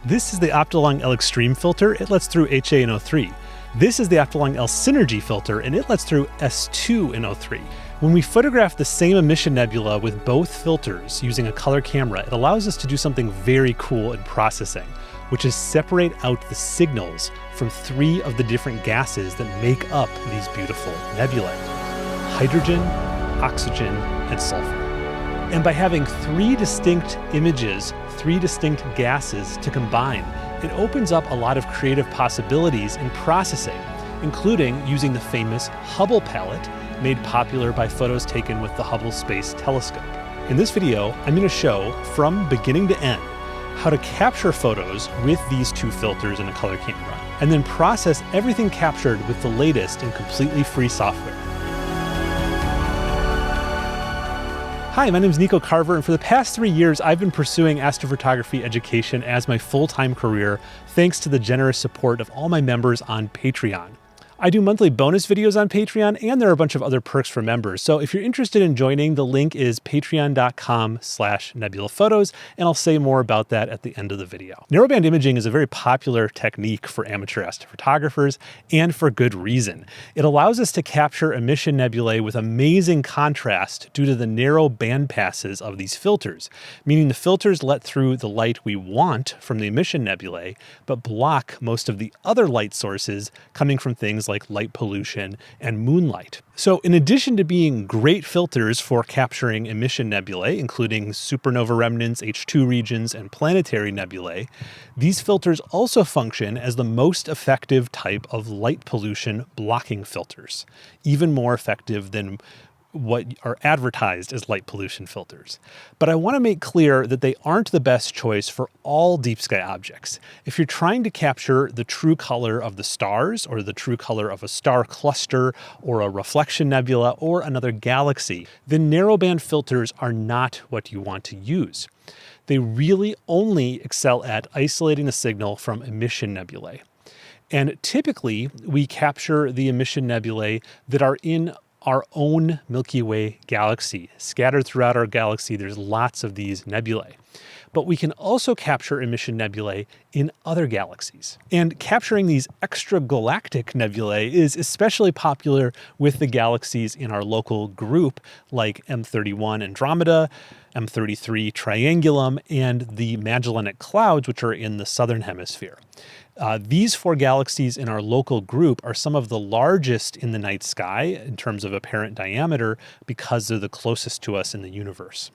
This is the Optolong L Extreme filter. It lets through HA and O3. This is the Optolong L Synergy filter, and it lets through S2 and O3. When we photograph the same emission nebula with both filters using a color camera, it allows us to do something very cool in processing, which is separate out the signals from 3 of the different gases that make up these beautiful nebulae: hydrogen, oxygen, and sulfur. And by having 3 distinct images, 3 distinct gases to combine, it opens up a lot of creative possibilities in processing, including using the famous Hubble palette made popular by photos taken with the Hubble Space Telescope. In this video, I'm going to show, from beginning to end, how to capture photos with these 2 filters in a color camera, and then process everything captured with the latest and completely free software. Hi, my name is Nico Carver, and for the past 3 years, I've been pursuing astrophotography education as my full-time career, thanks to the generous support of all my members on Patreon. I do monthly bonus videos on Patreon, and there are a bunch of other perks for members. So if you're interested in joining, the link is patreon.com/nebulaphotos, and I'll say more about that at the end of the video. Narrowband imaging is a very popular technique for amateur astrophotographers, and for good reason. It allows us to capture emission nebulae with amazing contrast due to the narrow band passes of these filters, meaning the filters let through the light we want from the emission nebulae, but block most of the other light sources coming from things like light pollution and moonlight. So in addition to being great filters for capturing emission nebulae, including supernova remnants, H2 regions, and planetary nebulae, these filters also function as the most effective type of light pollution blocking filters, even more effective than what are advertised as light pollution filters. But I want to make clear that they aren't the best choice for all deep sky objects. If you're trying to capture the true color of the stars, or the true color of a star cluster, or a reflection nebula, or another galaxy, then narrowband filters are not what you want to use. They really only excel at isolating the signal from emission nebulae. And typically, we capture the emission nebulae that are in our own Milky Way galaxy. Scattered throughout our galaxy, there's lots of these nebulae. But we can also capture emission nebulae in other galaxies. And capturing these extragalactic nebulae is especially popular with the galaxies in our local group, like M31 Andromeda, M33 Triangulum, and the Magellanic Clouds, which are in the southern hemisphere. These 4 galaxies in our local group are some of the largest in the night sky in terms of apparent diameter because they're the closest to us in the universe.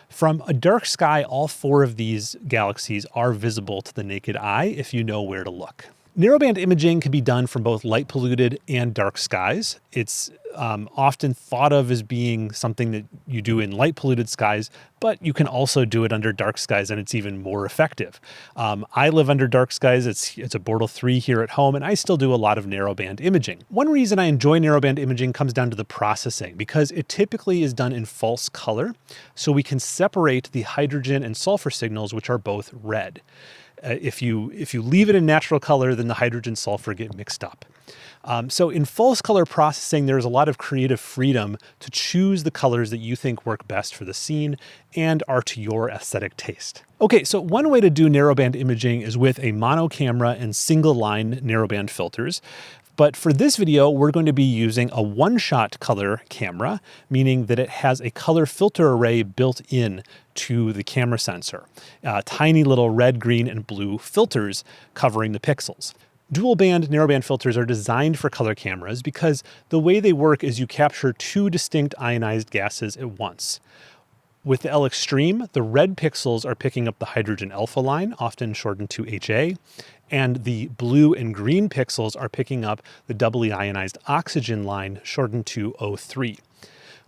From a dark sky, all 4 of these galaxies are visible to the naked eye if you know where to look. Narrowband imaging can be done from both light polluted and dark skies. It's often thought of as being something that you do in light polluted skies, but you can also do it under dark skies, and it's even more effective. I live under dark skies. It's a Bortle 3 here at home, and I still do a lot of narrowband imaging. One reason I enjoy narrowband imaging comes down to the processing, because it typically is done in false color, so we can separate the hydrogen and sulfur signals, which are both red. If you leave it in natural color, then the hydrogen sulfur get mixed up. So in false color processing, there's a lot of creative freedom to choose the colors that you think work best for the scene and are to your aesthetic taste. Okay, so one way to do narrowband imaging is with a mono camera and single line narrowband filters. But for this video, we're going to be using a one-shot color camera, meaning that it has a color filter array built in to the camera sensor. Tiny little red, green, and blue filters covering the pixels. Dual band narrowband filters are designed for color cameras because the way they work is you capture 2 distinct ionized gases at once. With the L Extreme, the red pixels are picking up the hydrogen alpha line, often shortened to HA, and the blue and green pixels are picking up the doubly ionized oxygen line, shortened to O3.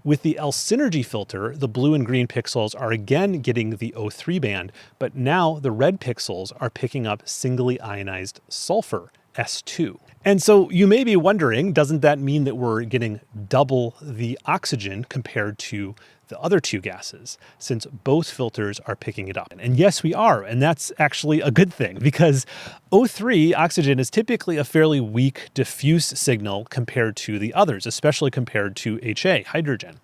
With the L Synergy filter, the blue and green pixels are again getting the O3 band, but now the red pixels are picking up singly ionized sulfur, S2. And so you may be wondering, doesn't that mean that we're getting double the oxygen compared to the other 2 gases, since both filters are picking it up? And yes, we are, and that's actually a good thing, because O3, oxygen, is typically a fairly weak diffuse signal compared to the others, especially compared to HA, hydrogen.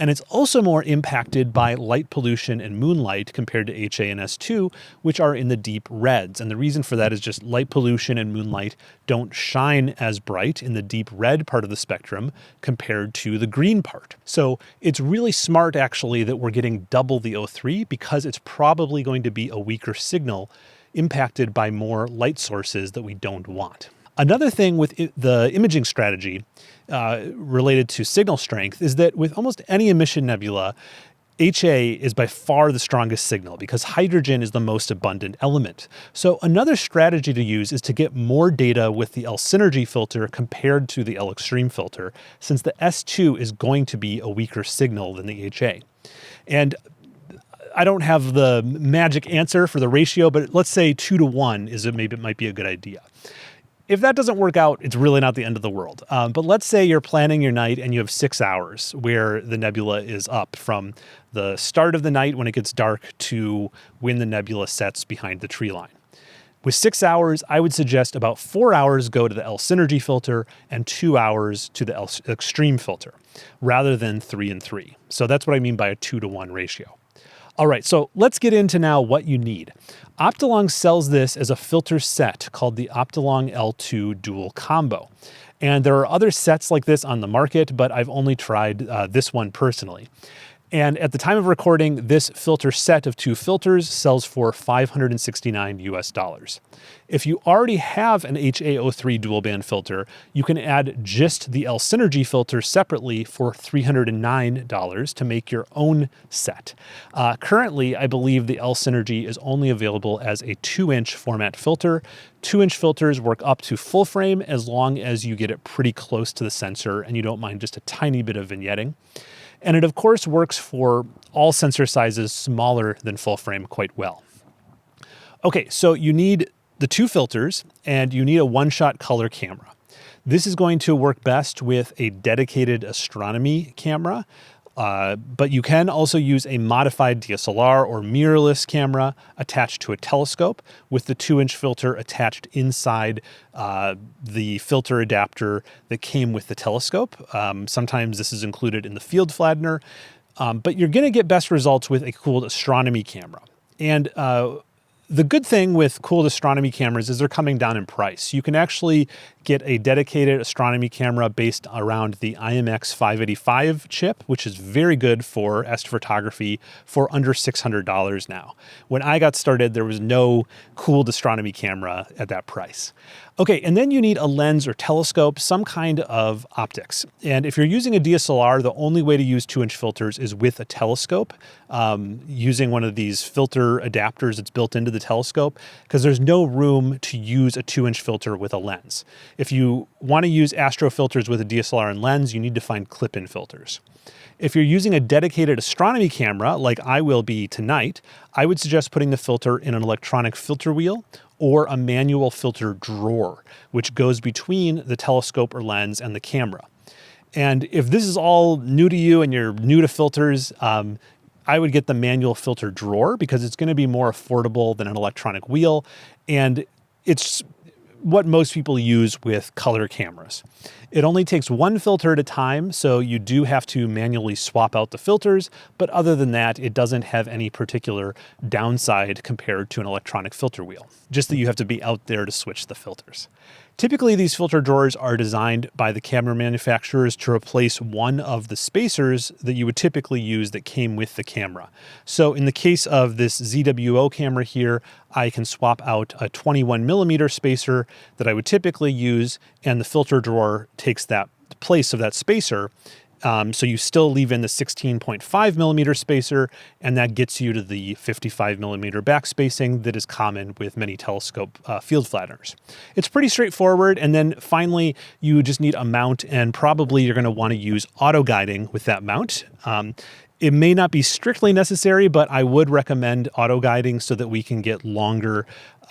And it's also more impacted by light pollution and moonlight compared to HA and S2, which are in the deep reds. And the reason for that is just light pollution and moonlight don't shine as bright in the deep red part of the spectrum compared to the green part. So it's really smart, actually, that we're getting double the O3 because it's probably going to be a weaker signal impacted by more light sources that we don't want. Another thing with the imaging strategy related to signal strength is that with almost any emission nebula, HA is by far the strongest signal because hydrogen is the most abundant element. So another strategy to use is to get more data with the L synergy filter compared to the L extreme filter, since the S2 is going to be a weaker signal than the HA. And I don't have the magic answer for the ratio, but let's say 2 to 1 maybe it might be a good idea. If that doesn't work out, it's really not the end of the world. But let's say you're planning your night and you have 6 hours where the nebula is up from the start of the night when it gets dark to when the nebula sets behind the tree line. With 6 hours, I would suggest about 4 hours go to the L synergy filter and 2 hours to the L extreme filter, rather than 3 and 3. So that's what I mean by a 2 to 1 ratio. All right, so let's get into now what you need. Optolong sells this as a filter set called the Optolong L2 Dual Combo. And there are other sets like this on the market, but I've only tried this one personally. And at the time of recording, this filter set of 2 filters sells for $569 US. If you already have an HA03 dual band filter, you can add just the L synergy filter separately for $309 to make your own set. Currently, I believe the L synergy is only available as a 2-inch format filter. 2-inch filters work up to full frame as long as you get it pretty close to the sensor and you don't mind just a tiny bit of vignetting. And it, of course, works for all sensor sizes smaller than full frame quite well. Okay, so you need the 2 filters and you need a one-shot color camera. This is going to work best with a dedicated astronomy camera, but you can also use a modified DSLR or mirrorless camera attached to a telescope with the 2-inch filter attached inside the filter adapter that came with the telescope. Sometimes this is included in the field flattener, but you're going to get best results with a cooled astronomy camera. And the good thing with cooled astronomy cameras is they're coming down in price. You can actually get a dedicated astronomy camera based around the IMX 585 chip, which is very good for astrophotography for under $600 now. When I got started, there was no cooled astronomy camera at that price. Okay, and then you need a lens or telescope, some kind of optics. And if you're using a DSLR, the only way to use 2-inch filters is with a telescope, using one of these filter adapters that's built into the telescope, because there's no room to use a 2-inch filter with a lens. If you want to use astrofilters with a DSLR and lens, you need to find clip-in filters. If you're using a dedicated astronomy camera, like I will be tonight, I would suggest putting the filter in an electronic filter wheel or a manual filter drawer, which goes between the telescope or lens and the camera. And if this is all new to you and you're new to filters, I would get the manual filter drawer because it's going to be more affordable than an electronic wheel. And it's what most people use with color cameras. It only takes 1 filter at a time, so you do have to manually swap out the filters, but other than that, it doesn't have any particular downside compared to an electronic filter wheel, just that you have to be out there to switch the filters. Typically, these filter drawers are designed by the camera manufacturers to replace one of the spacers that you would typically use that came with the camera. So in the case of this ZWO camera here, I can swap out a 21mm spacer that I would typically use, and the filter drawer takes that place of that spacer. So you still leave in the 16.5mm spacer, and that gets you to the 55mm backspacing that is common with many telescope field flatteners. It's pretty straightforward, and then finally you just need a mount, and probably you're going to want to use auto guiding with that mount. It may not be strictly necessary, but I would recommend auto guiding so that we can get longer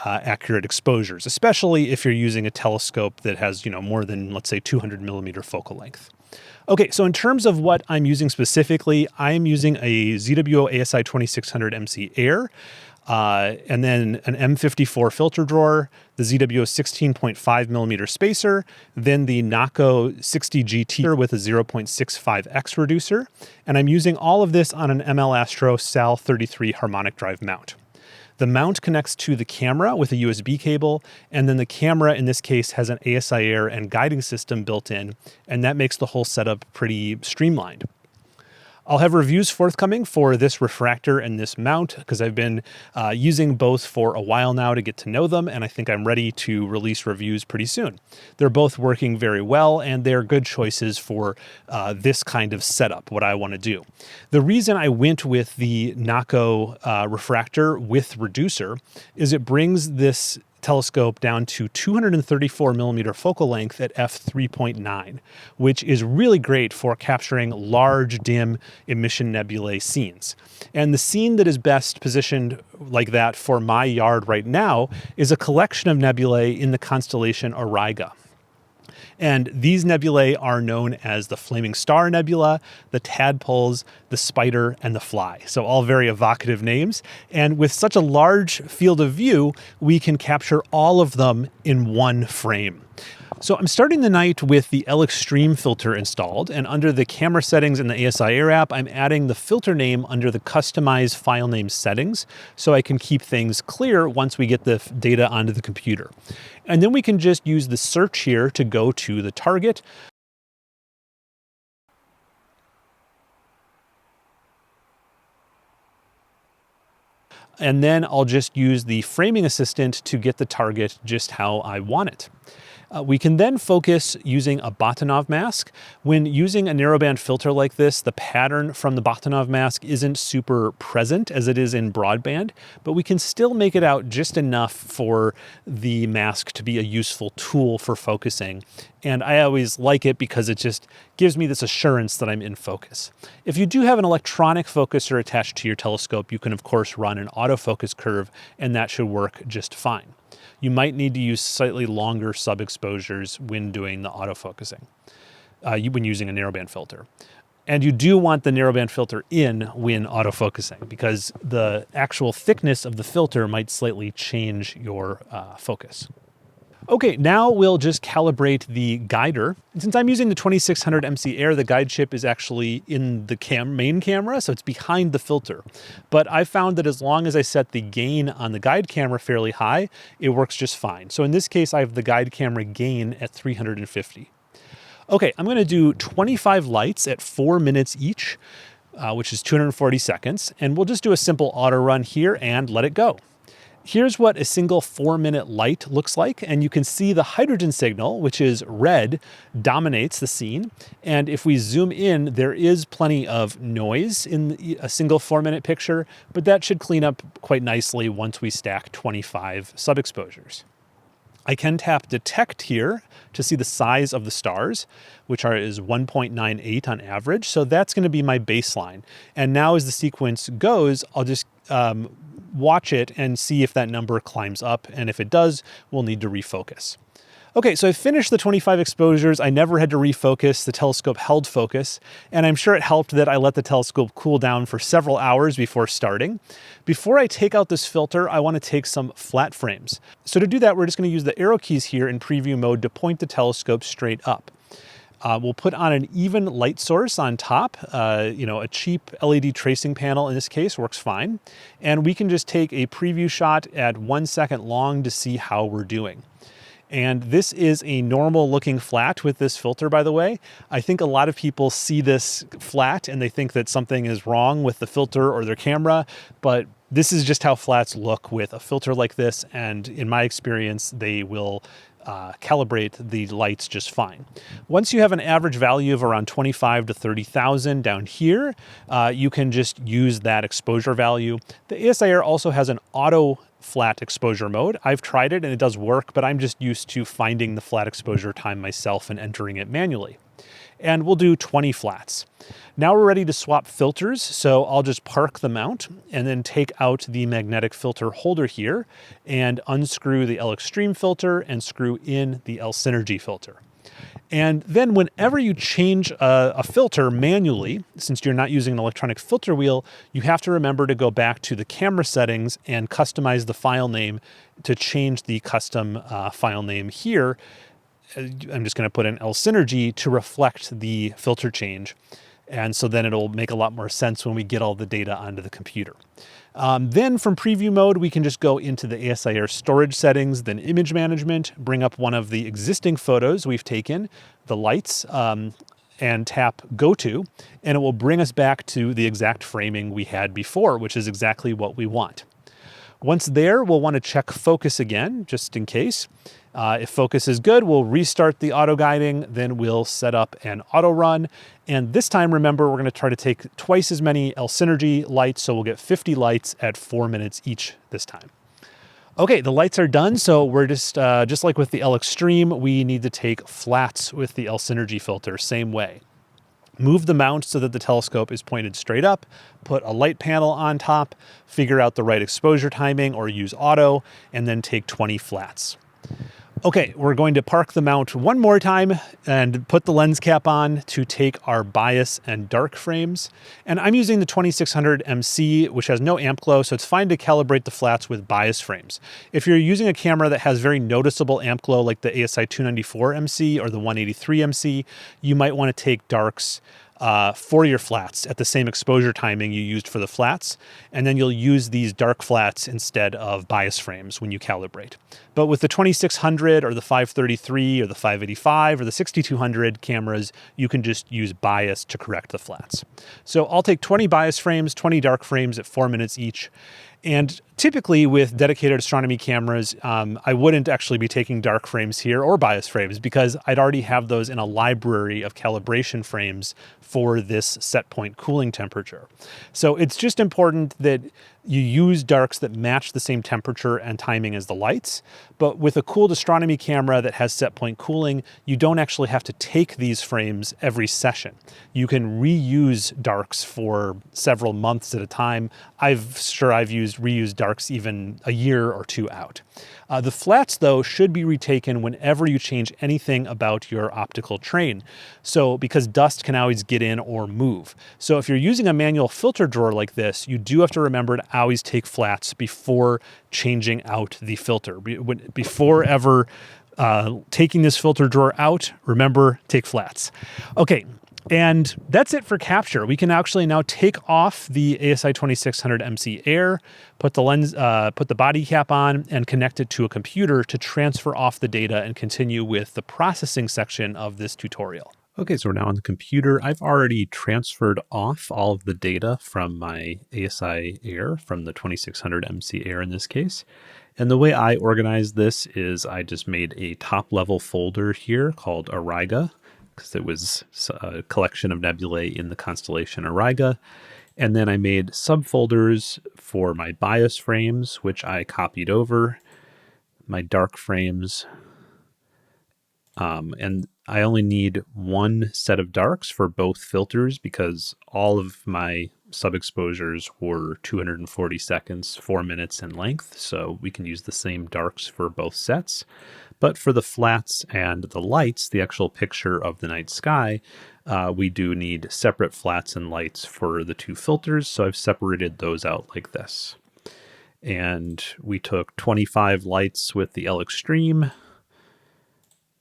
accurate exposures, especially if you're using a telescope that has, more than, let's say, 200mm focal length. Okay, so in terms of what I'm using specifically, I am using a ZWO ASI 2600 MC Air. and then an M54 filter drawer, the ZWO 16.5mm spacer, then the NACO 60GT with a 0.65x reducer, and I'm using all of this on an ML Astro SAL 33 harmonic drive mount. The mount connects to the camera with a USB cable, and then the camera in this case has an ASI Air and guiding system built in, and that makes the whole setup pretty streamlined. I'll have reviews forthcoming for this refractor and this mount because I've been using both for a while now to get to know them, and I think I'm ready to release reviews pretty soon. They're both working very well, and they're good choices for this kind of setup, what I want to do. The reason I went with the NACO refractor with reducer is it brings this telescope down to 234mm focal length at f3.9, which is really great for capturing large, dim emission nebulae scenes. And the scene that is best positioned like that for my yard right now is a collection of nebulae in the constellation Auriga. And these nebulae are known as the Flaming Star Nebula, the Tadpoles, the Spider, and the Fly. So all very evocative names. And with such a large field of view, we can capture all of them in one frame. So I'm starting the night with the L Extreme filter installed, and under the camera settings in the ASI Air app, I'm adding the filter name under the customize file name settings so I can keep things clear once we get the data onto the computer. And then we can just use the search here to go to the target. And then I'll just use the framing assistant to get the target just how I want it. We can then focus using a Batonov mask. When using a narrowband filter like this, the pattern from the Batonov mask isn't super present as it is in broadband, but we can still make it out just enough for the mask to be a useful tool for focusing. And I always like it because it just gives me this assurance that I'm in focus. If you do have an electronic focuser attached to your telescope, you can of course run an autofocus curve, and that should work just fine. You might need to use slightly longer sub-exposures when doing the autofocusing, when using a narrowband filter. And you do want the narrowband filter in when autofocusing because the actual thickness of the filter might slightly change your focus. Okay, now we'll just calibrate the guider. And since I'm using the 2600 MC Air, the guide chip is actually in the main camera, so it's behind the filter. But I found that as long as I set the gain on the guide camera fairly high, it works just fine. So in this case, I have the guide camera gain at 350. Okay, I'm gonna do 25 lights at 4 minutes each, which is 240 seconds. And we'll just do a simple auto run here and let it go. Here's what a single 4-minute light looks like, and you can see the hydrogen signal, which is red, dominates the scene. And if we zoom in, there is plenty of noise in a single 4-minute picture, but that should clean up quite nicely once we stack 25 sub-exposures. I can tap detect here to see the size of the stars, which is 1.98 on average. So that's going to be my baseline. And now as the sequence goes, I'll just watch it and see if that number climbs up. And if it does, we'll need to refocus. Okay, so I finished the 25 exposures. I never had to refocus. The telescope held focus, and I'm sure it helped that I let the telescope cool down for several hours before starting. Before I take out this filter, I want to take some flat frames. So to do that, we're just going to use the arrow keys here in preview mode to point the telescope straight up. We'll put on an even light source on top. A cheap LED tracing panel in this case works fine. And we can just take a preview shot at 1 second long to see how we're doing. And this is a normal looking flat with this filter, by the way. I think a lot of people see this flat and they think that something is wrong with the filter or their camera, but this is just how flats look with a filter like this. And in my experience, they will calibrate the lights just fine. Once you have an average value of around 25 to 30,000 down here, you can just use that exposure value. The ASI Air also has an auto flat exposure mode. I've tried it and it does work, but I'm just used to finding the flat exposure time myself and entering it manually. And we'll do 20 flats. Now we're ready to swap filters, so I'll just park the mount and then take out the magnetic filter holder here and unscrew the L Extreme filter and screw in the L Synergy filter. And then whenever you change a filter manually, since you're not using an electronic filter wheel, you have to remember to go back to the camera settings and customize the file name to change the custom file name here. I'm just going to put in Synergy to reflect the filter change. And so then it'll make a lot more sense when we get all the data onto the computer. Then from preview mode, we can just go into the ASI Air storage settings, then image management, bring up one of the existing photos we've taken, the lights, and tap Go To, and it will bring us back to the exact framing we had before, which is exactly what we want. Once there, we'll want to check focus again, just in case. If focus is good, we'll restart the auto guiding, then we'll set up an auto run. And this time, remember, we're going to try to take twice as many Synergy lights, so we'll get 50 lights at 4 minutes each this time. Okay, the lights are done, so we're just like with the Extreme, we need to take flats with the Synergy filter, same way. Move the mount so that the telescope is pointed straight up, put a light panel on top, figure out the right exposure timing or use auto, and then take 20 flats. Okay, we're going to park the mount one more time and put the lens cap on to take our bias and dark frames. And I'm using the 2600 MC, which has no amp glow, so it's fine to calibrate the flats with bias frames. If you're using a camera that has very noticeable amp glow like the ASI 294 MC or the 183 MC, you might want to take darks for your flats at the same exposure timing you used for the flats, and then you'll use these dark flats instead of bias frames when you calibrate. But with the 2600 or the 533 or the 585 or the 6200 cameras, you can just use bias to correct the flats. So I'll take 20 bias frames, 20 dark frames at 4 minutes each. And typically with dedicated astronomy cameras, I wouldn't actually be taking dark frames here or bias frames because I'd already have those in a library of calibration frames for this set point cooling temperature. So it's just important that you use darks that match the same temperature and timing as the lights. But with a cooled astronomy camera that has set point cooling, you don't actually have to take these frames every session. You can reuse darks for several months at a time. I've reused darks even a year or two out. The flats, though, should be retaken whenever you change anything about your optical train. So because dust can always get in or move. So if you're using a manual filter drawer like this, you do have to remember to always take flats before changing out the filter. Before ever taking this filter drawer out, remember, take flats. Okay. And that's it for capture. We can actually now take off the ASI 2600 MC Air, put the body cap on, and connect it to a computer to transfer off the data and continue with the processing section of this tutorial. Okay, so we're now on the computer. I've already transferred off all of the data from my ASI Air, from the 2600 MC Air in this case. And the way I organize this is I just made a top-level folder here called Auriga, because it was a collection of nebulae in the constellation Auriga. And then I made subfolders for my bias frames, which I copied over, my dark frames, and I only need one set of darks for both filters because all of my sub-exposures were 240 seconds, 4 minutes in length, so we can use the same darks for both sets. But for the flats and the lights, the actual picture of the night sky, we do need separate flats and lights for the two filters, so I've separated those out like this. And we took 25 lights with the Extreme,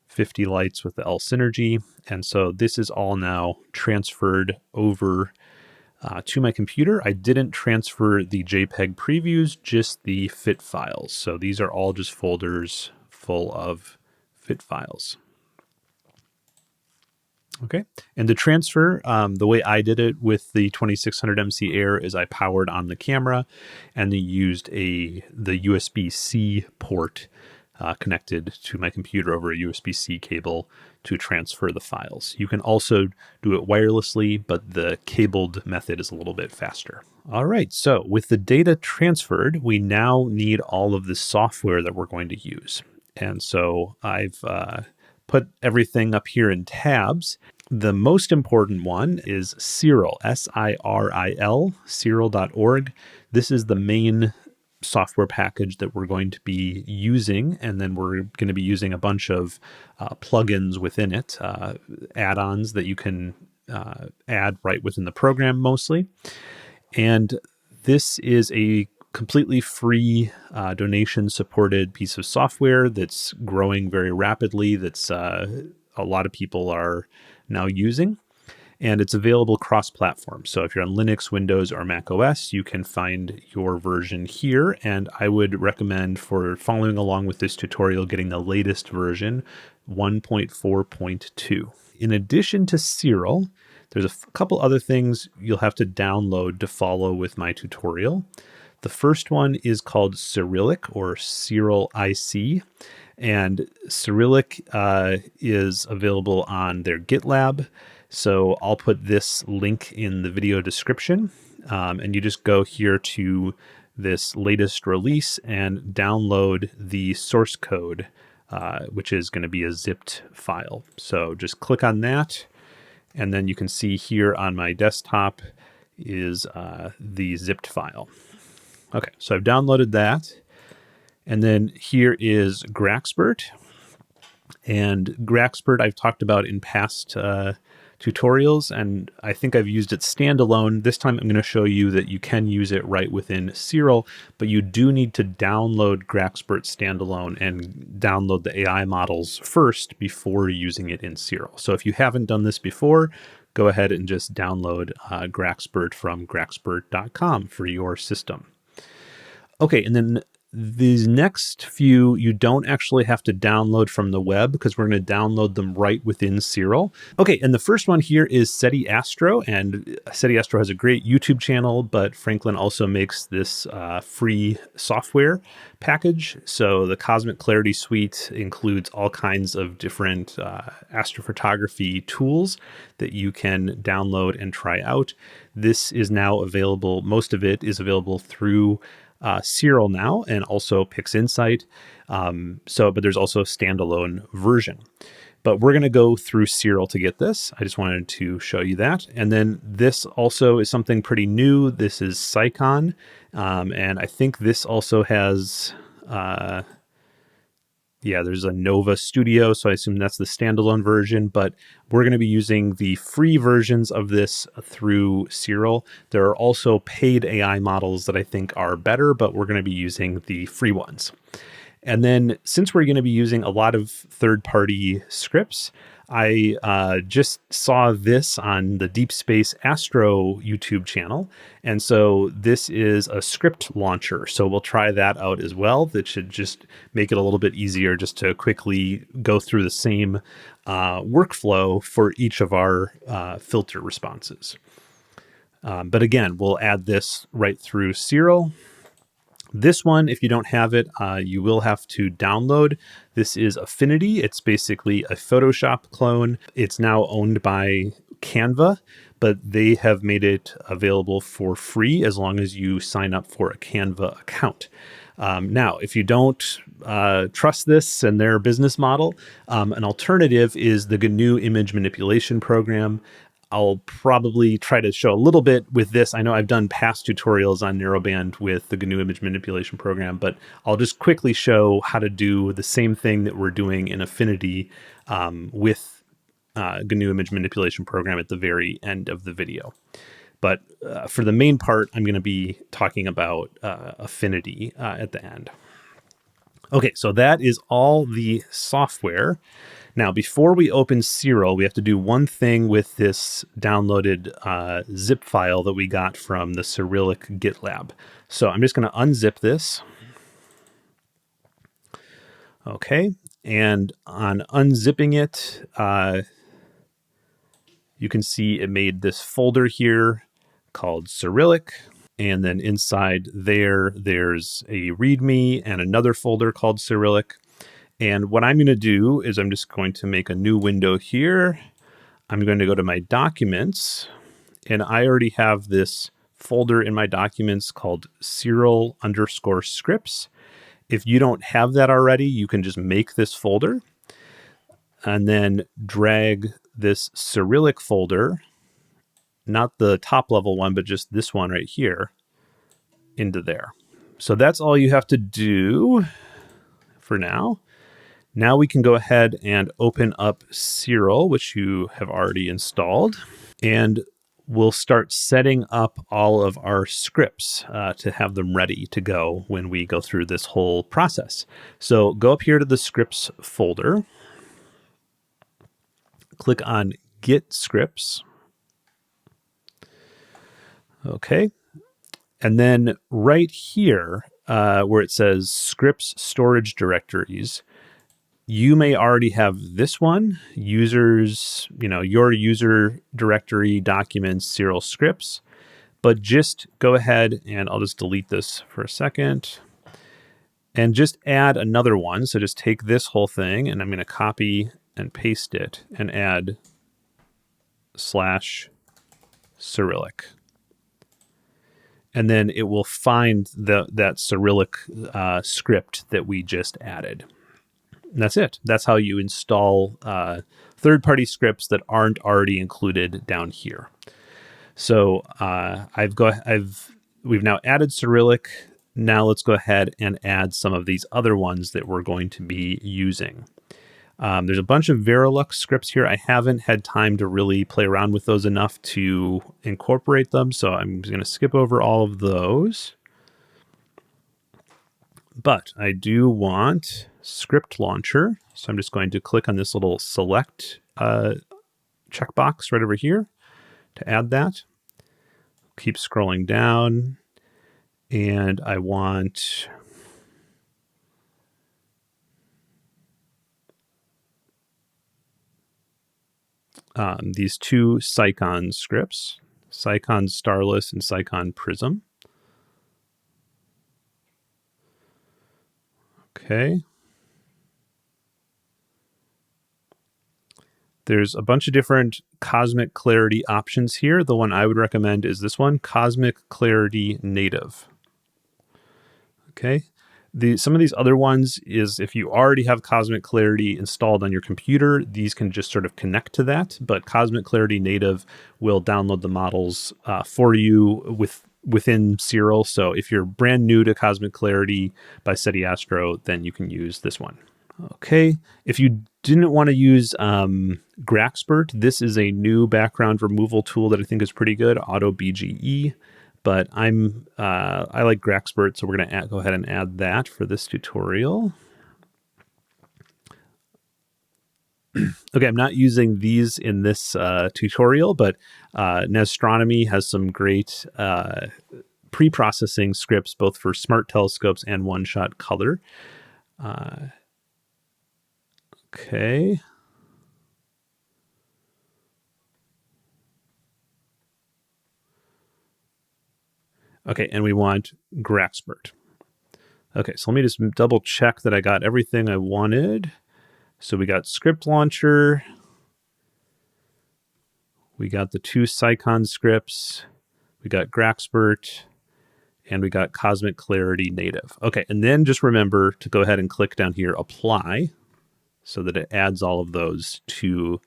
50 lights with the Synergy, and so this is all now transferred over to my computer. I didn't transfer the JPEG previews, just the fit files. So these are all just folders full of fit files. Okay, and to transfer, the way I did it with the 2600 MC Air is I powered on the camera and then used the USB-C port connected to my computer over a USB-C cable to transfer the files. You can also do it wirelessly, but the cabled method is a little bit faster. All right, so with the data transferred, we now need all of the software that we're going to use. And so I've put everything up here in tabs. The most important one is Siril, S-I-R-I-L, Siril.org. This is the main software package that we're going to be using, and then we're going to be using a bunch of plugins within it, add-ons that you can add right within the program mostly. And this is a completely free donation-supported piece of software that's growing very rapidly, that's a lot of people are now using. And it's available cross-platform. So if you're on Linux, Windows, or Mac OS, you can find your version here. And I would recommend, for following along with this tutorial, getting the latest version, 1.4.2. In addition to Siril, there's a couple other things you'll have to download to follow with my tutorial. The first one is called Sirilic, or Sirilic. And Sirilic is available on their GitLab. So I'll put this link in the video description, and you just go here to this latest release and download the source code, which is going to be a zipped file. So just click on that, and then you can see here on my desktop is the zipped file. Okay, so I've downloaded that, and then here is Graxpert. And Graxpert I've talked about in past tutorials, and I think I've used it standalone. This time I'm going to show you that you can use it right within Siril, but you do need to download Graxpert standalone and download the AI models first before using it in Siril. So if you haven't done this before, go ahead and just download Graxpert from graxpert.com for your system. Okay, and then these next few, you don't actually have to download from the web because we're going to download them right within Siril. Okay, and the first one here is SETI Astro, and SETI Astro has a great YouTube channel, but Franklin also makes this free software package. So the Cosmic Clarity Suite includes all kinds of different astrophotography tools that you can download and try out. This is now available, most of it is available through Siril now, and also PixInsight. But there's also a standalone version. But we're going to go through Siril to get this. I just wanted to show you that. And then this also is something pretty new. This is Syqon. And I think this also has, there's a Nova Studio. So I assume that's the standalone version, but we're going to be using the free versions of this through Siril. There are also paid AI models that I think are better, but we're going to be using the free ones. And then since we're going to be using a lot of third-party scripts, I just saw this on the Deep Space Astro YouTube channel. And so this is a script launcher. So we'll try that out as well. That should just make it a little bit easier just to quickly go through the same workflow for each of our filter responses. But again, we'll add this right through Siril. This one, if you don't have it, you will have to download. This is Affinity. It's basically a Photoshop clone. It's now owned by Canva, but they have made it available for free as long as you sign up for a Canva account. Now, if you don't trust this and their business model, an alternative is the GNU image manipulation program. I'll probably try to show a little bit with this. I know I've done past tutorials on narrowband with the GNU image manipulation program, but I'll just quickly show how to do the same thing that we're doing in Affinity with GNU image manipulation program at the very end of the video. But for the main part, I'm going to be talking about Affinity at the end. Okay, so that is all the software. Now, before we open Siril, we have to do one thing with this downloaded zip file that we got from the Sirilic GitLab. So I'm just going to unzip this. Okay, and on unzipping it, you can see it made this folder here called Sirilic. And then inside there, there's a README and another folder called Sirilic. And what I'm going to do is I'm just going to make a new window here. I'm going to go to my documents, and I already have this folder in my documents called Siril_scripts. If you don't have that already, you can just make this folder and then drag this Sirilic folder, not the top level one, but just this one right here, into there. so that's all you have to do for now. Now we can go ahead and open up Siril, which you have already installed, and we'll start setting up all of our scripts to have them ready to go when we go through this whole process. So go up here to the scripts folder, click on Git Scripts. Okay. And then right here, where it says Scripts Storage Directories, you may already have this one, users, your user directory, documents, Siril scripts, but just go ahead and I'll just delete this for a second and just add another one. So just take this whole thing and I'm going to copy and paste it and add /Sirilic. And then it will find that Sirilic script that we just added. And that's it. That's how you install third-party scripts that aren't already included down here. So we've now added Sirilic. Now let's go ahead and add some of these other ones that we're going to be using. There's a bunch of Verilux scripts here. I haven't had time to really play around with those enough to incorporate them, so I'm going to skip over all of those. But I do want script launcher, so I'm just going to click on this little select checkbox right over here to add that. Keep scrolling down, and I want these two Syqon scripts, Syqon Starless and Syqon Prism. Okay. There's a bunch of different cosmic clarity options here. The one I would recommend is this one, Cosmic Clarity Native. Okay. Some of these other ones is if you already have Cosmic Clarity installed on your computer, these can just sort of connect to that. But Cosmic Clarity Native will download the models for you within Siril. So if you're brand new to Cosmic Clarity by SETI Astro, then you can use this one. Okay. If you didn't want to use Graxpert, this is a new background removal tool that I think is pretty good, Auto BGE. But I like Graxpert, so we're going to go ahead and add that for this tutorial. Okay, I'm not using these in this tutorial, but Nastronomy has some great pre-processing scripts, both for smart telescopes and one-shot color. Okay. Okay, and we want Graxpert. Okay, so let me just double check that I got everything I wanted. So we got script launcher. We got the two Syqon scripts. We got Graxpert. And we got Cosmic Clarity Native. Okay, and then just remember to go ahead and click down here, Apply, so that it adds all of those to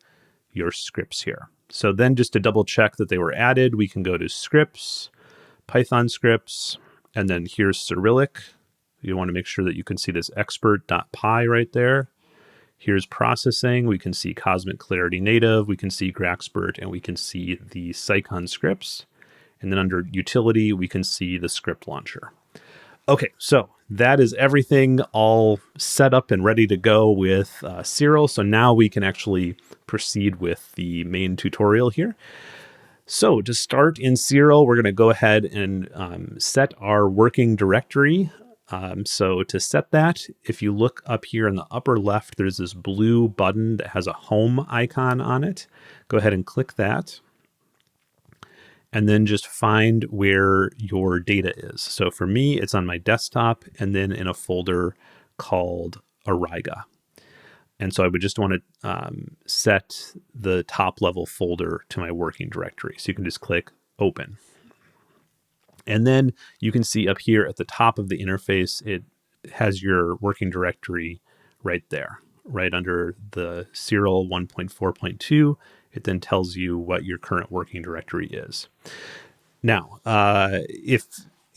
your scripts here. So then just to double check that they were added, we can go to Scripts, Python Scripts, and then here's Sirilic. You want to make sure that you can see this expert.py right there. Here's processing. We can see Cosmic Clarity Native. We can see Graxpert, and we can see the Syqon scripts. And then under utility, we can see the script launcher. Okay, so that is everything all set up and ready to go with Siril. So now we can actually proceed with the main tutorial here. So to start in Siril, we're going to go ahead and set our working directory. So to set that, if you look up here in the upper left, there's this blue button that has a home icon on it. Go ahead and click that. And then just find where your data is. So for me, it's on my desktop and then in a folder called OIII. And so I would just want to set the top level folder to my working directory. So you can just click Open. And then you can see up here at the top of the interface, it has your working directory right there, right under the Siril 1.4.2. It then tells you what your current working directory is. Now, if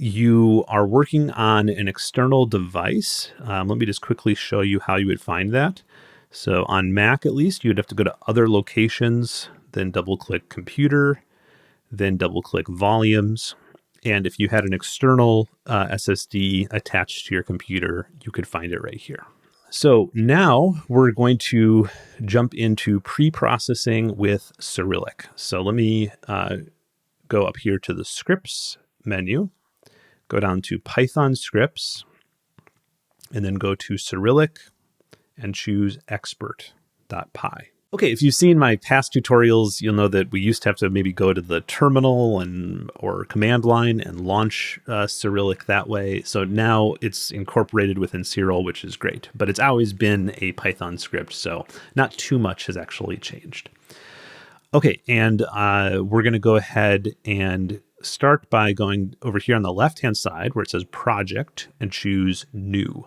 you are working on an external device, let me just quickly show you how you would find that. So on Mac, at least, you would have to go to Other Locations, then double-click Computer, then double-click Volumes. And if you had an external SSD attached to your computer, you could find it right here. So now we're going to jump into pre-processing with Sirilic. So let me go up here to the Scripts menu, go down to Python Scripts, and then go to Sirilic and choose expert.py. Okay, if you've seen my past tutorials, you'll know that we used to have to maybe go to the terminal or command line and launch Sirilic that way. So now it's incorporated within Siril, which is great. But it's always been a Python script, so not too much has actually changed. Okay, and we're going to go ahead and start by going over here on the left-hand side where it says Project and choose New.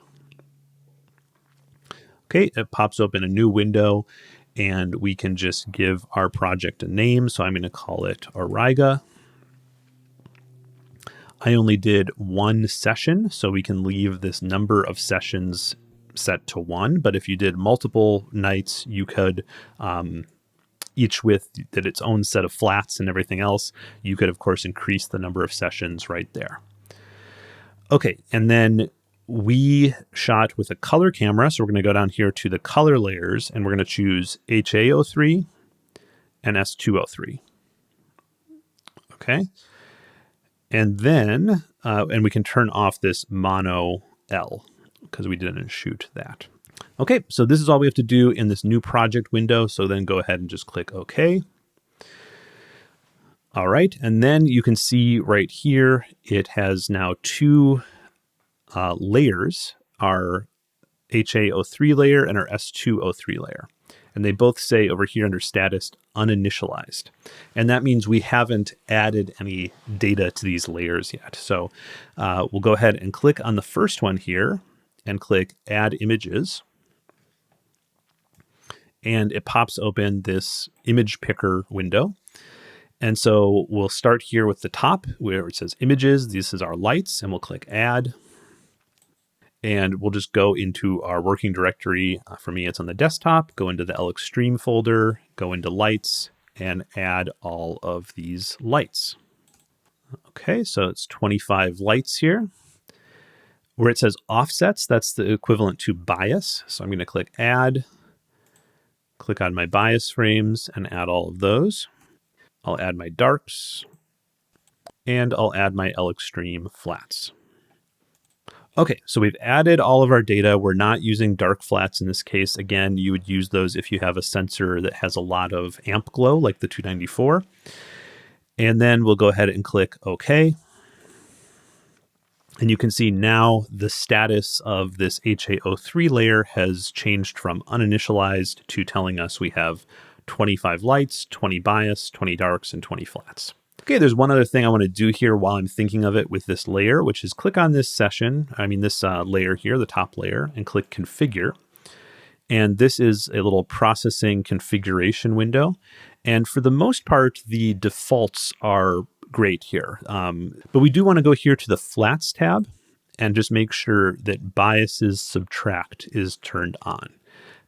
Okay, it pops open a new window, and we can just give our project a name. So I'm going to call it OIII. I only did one session, so we can leave this number of sessions set to 1. But if you did multiple nights, you could, each with its own set of flats and everything else, you could, of course, increase the number of sessions right there. Okay, and then we shot with a color camera, so we're going to go down here to the color layers, and we're going to choose HA03 and S203. Okay, and then, and we can turn off this mono L because we didn't shoot that. Okay, so this is all we have to do in this new project window, so then go ahead and just click OK. All right, and then you can see right here, it has now 2 layers, our HA03 layer and our S203 layer. And they both say over here under status, uninitialized. And that means we haven't added any data to these layers yet. So we'll go ahead and click on the first one here and click Add Images. And it pops open this image picker window. And so we'll start here with the top where it says Images. This is our lights, and we'll click Add. And we'll just go into our working directory. For me, it's on the desktop. Go into the LXtreme folder, go into lights, and add all of these lights. Okay, so it's 25 lights here. Where it says offsets, that's the equivalent to bias. So I'm going to click Add, click on my bias frames, and add all of those. I'll add my darks, and I'll add my LXtreme flats. Okay, so we've added all of our data. We're not using dark flats in this case. Again, you would use those if you have a sensor that has a lot of amp glow, like the 294. And then we'll go ahead and click OK. And you can see now the status of this HA03 layer has changed from uninitialized to telling us we have 25 lights, 20 bias, 20 darks, and 20 flats. Okay, there's one other thing I want to do here while I'm thinking of it with this layer, which is click on this layer here, the top layer, and click Configure. And this is a little processing configuration window. And for the most part, the defaults are great here. But we do want to go here to the Flats tab and just make sure that Biases Subtract is turned on.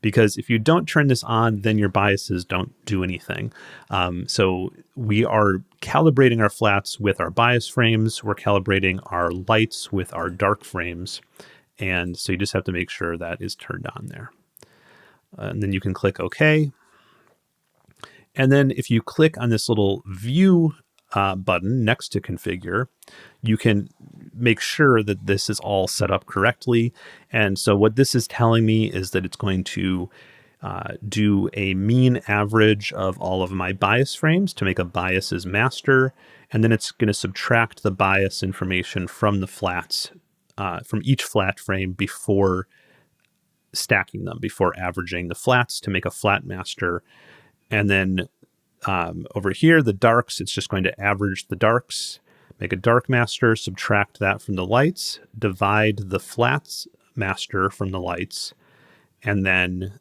Because if you don't turn this on, then your biases don't do anything. So we are calibrating our flats with our bias frames. We're calibrating our lights with our dark frames. And so you just have to make sure that is turned on there. And then you can click OK. And then if you click on this little View button next to Configure, you can make sure that this is all set up correctly. And so what this is telling me is that it's going to do a mean average of all of my bias frames to make a biases master. And then it's going to subtract the bias information from the flats, from each flat frame before stacking them, before averaging the flats to make a flat master. And then over here, the darks, it's just going to average the darks, make a dark master, subtract that from the lights, divide the flats master from the lights, and then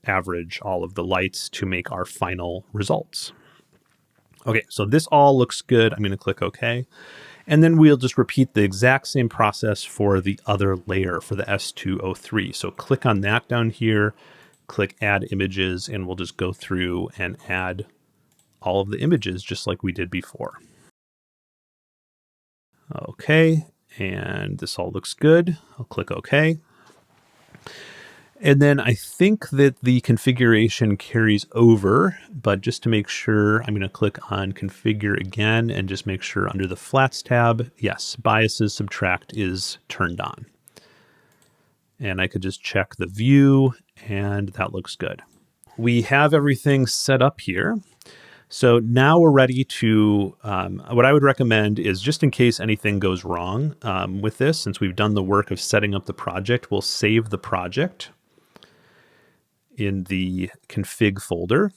average all of the lights to make our final results. Okay, so this all looks good. I'm going to click OK. And then we'll just repeat the exact same process for the other layer, for the S203. So click on that down here, click Add Images, and we'll just go through and add all of the images just like we did before. Okay, and this all looks good. I'll click OK. And then I think that the configuration carries over, but just to make sure, I'm going to click on Configure again and just make sure under the Flats tab, yes, Biases Subtract is turned on. And I could just check the view, and that looks good. We have everything set up here. So now we're ready to, what I would recommend is, just in case anything goes wrong with this, since we've done the work of setting up the project, we'll save the project in the config folder.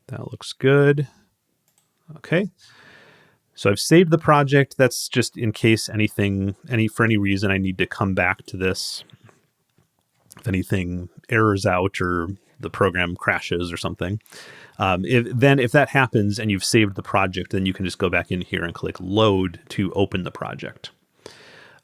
That looks good. Okay. So I've saved the project. That's just in case anything, for any reason, I need to come back to this. If anything errors out or the program crashes or something. If that happens and you've saved the project, then you can just go back in here and click Load to open the project.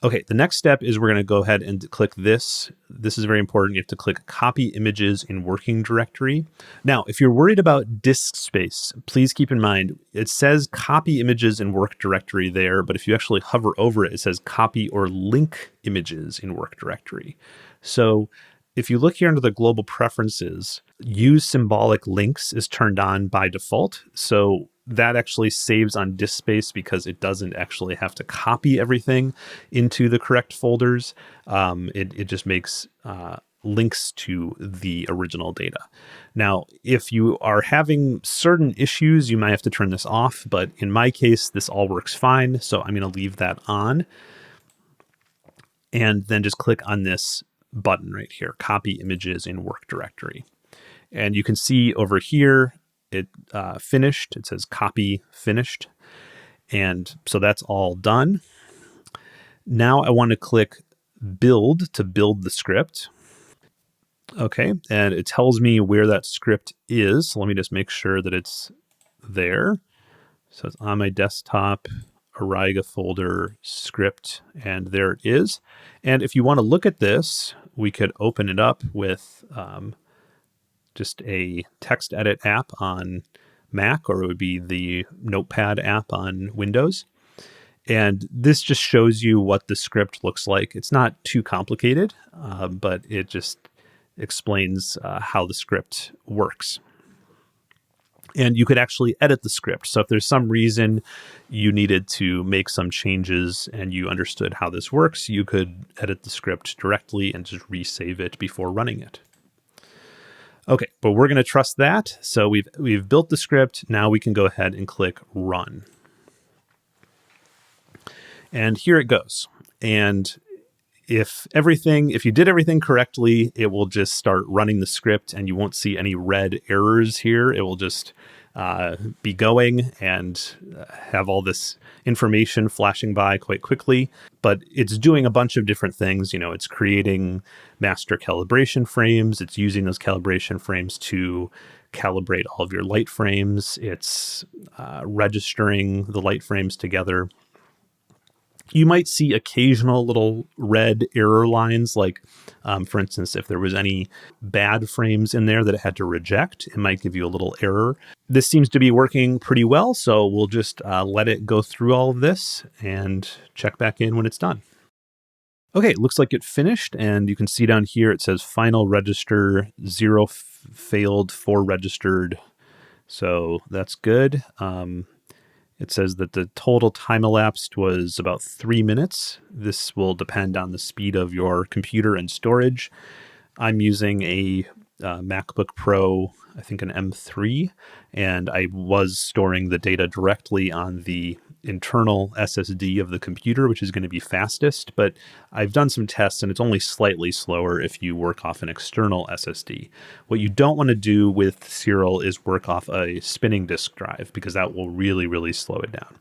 Okay, the next step is we're going to go ahead and click this. This is very important. You have to click Copy Images in Working Directory. Now, if you're worried about disk space, please keep in mind, it says Copy Images in Work Directory there, but if you actually hover over it, it says Copy or Link Images in Work Directory. So if you look here under the Global Preferences, Use Symbolic Links is turned on by default. So that actually saves on disk space because it doesn't actually have to copy everything into the correct folders. It just makes links to the original data. Now, if you are having certain issues, you might have to turn this off, but in my case, this all works fine. So I'm going to leave that on and then just click on this button right here, Copy Images in Work Directory. And you can see over here, it finished. It says Copy Finished. And so that's all done. Now I want to click Build to build the script. Okay, and it tells me where that script is. So let me just make sure that it's there. So it's on my desktop, Ariga folder, script, and there it is. And if you want to look at this, we could open it up with just a text edit app on Mac, or it would be the Notepad app on Windows. And this just shows you what the script looks like. It's not too complicated, but it just explains how the script works. And you could actually edit the script. So if there's some reason you needed to make some changes and you understood how this works, you could edit the script directly and just resave it before running it. Okay, but we're going to trust that. So we've built the script. Now we can go ahead and click Run. And here it goes. And if you did everything correctly, it will just start running the script and you won't see any red errors here. It will just be going and have all this information flashing by quite quickly. But it's doing a bunch of different things. You know, it's creating master calibration frames. It's using those calibration frames to calibrate all of your light frames. It's registering the light frames together. You might see occasional little red error lines, like, for instance, if there was any bad frames in there that it had to reject, it might give you a little error. This seems to be working pretty well, so we'll just let it go through all of this and check back in when it's done. Okay, it looks like it finished, and you can see down here it says final register, 0 failed, 4 registered. So that's good. It says that the total time elapsed was about 3 minutes. This will depend on the speed of your computer and storage. I'm using a MacBook Pro, I think an M3, and I was storing the data directly on the internal SSD of the computer, which is going to be fastest, but I've done some tests and it's only slightly slower if you work off an external SSD. What you don't want to do with Siril is work off a spinning disk drive, because that will really, really slow it down.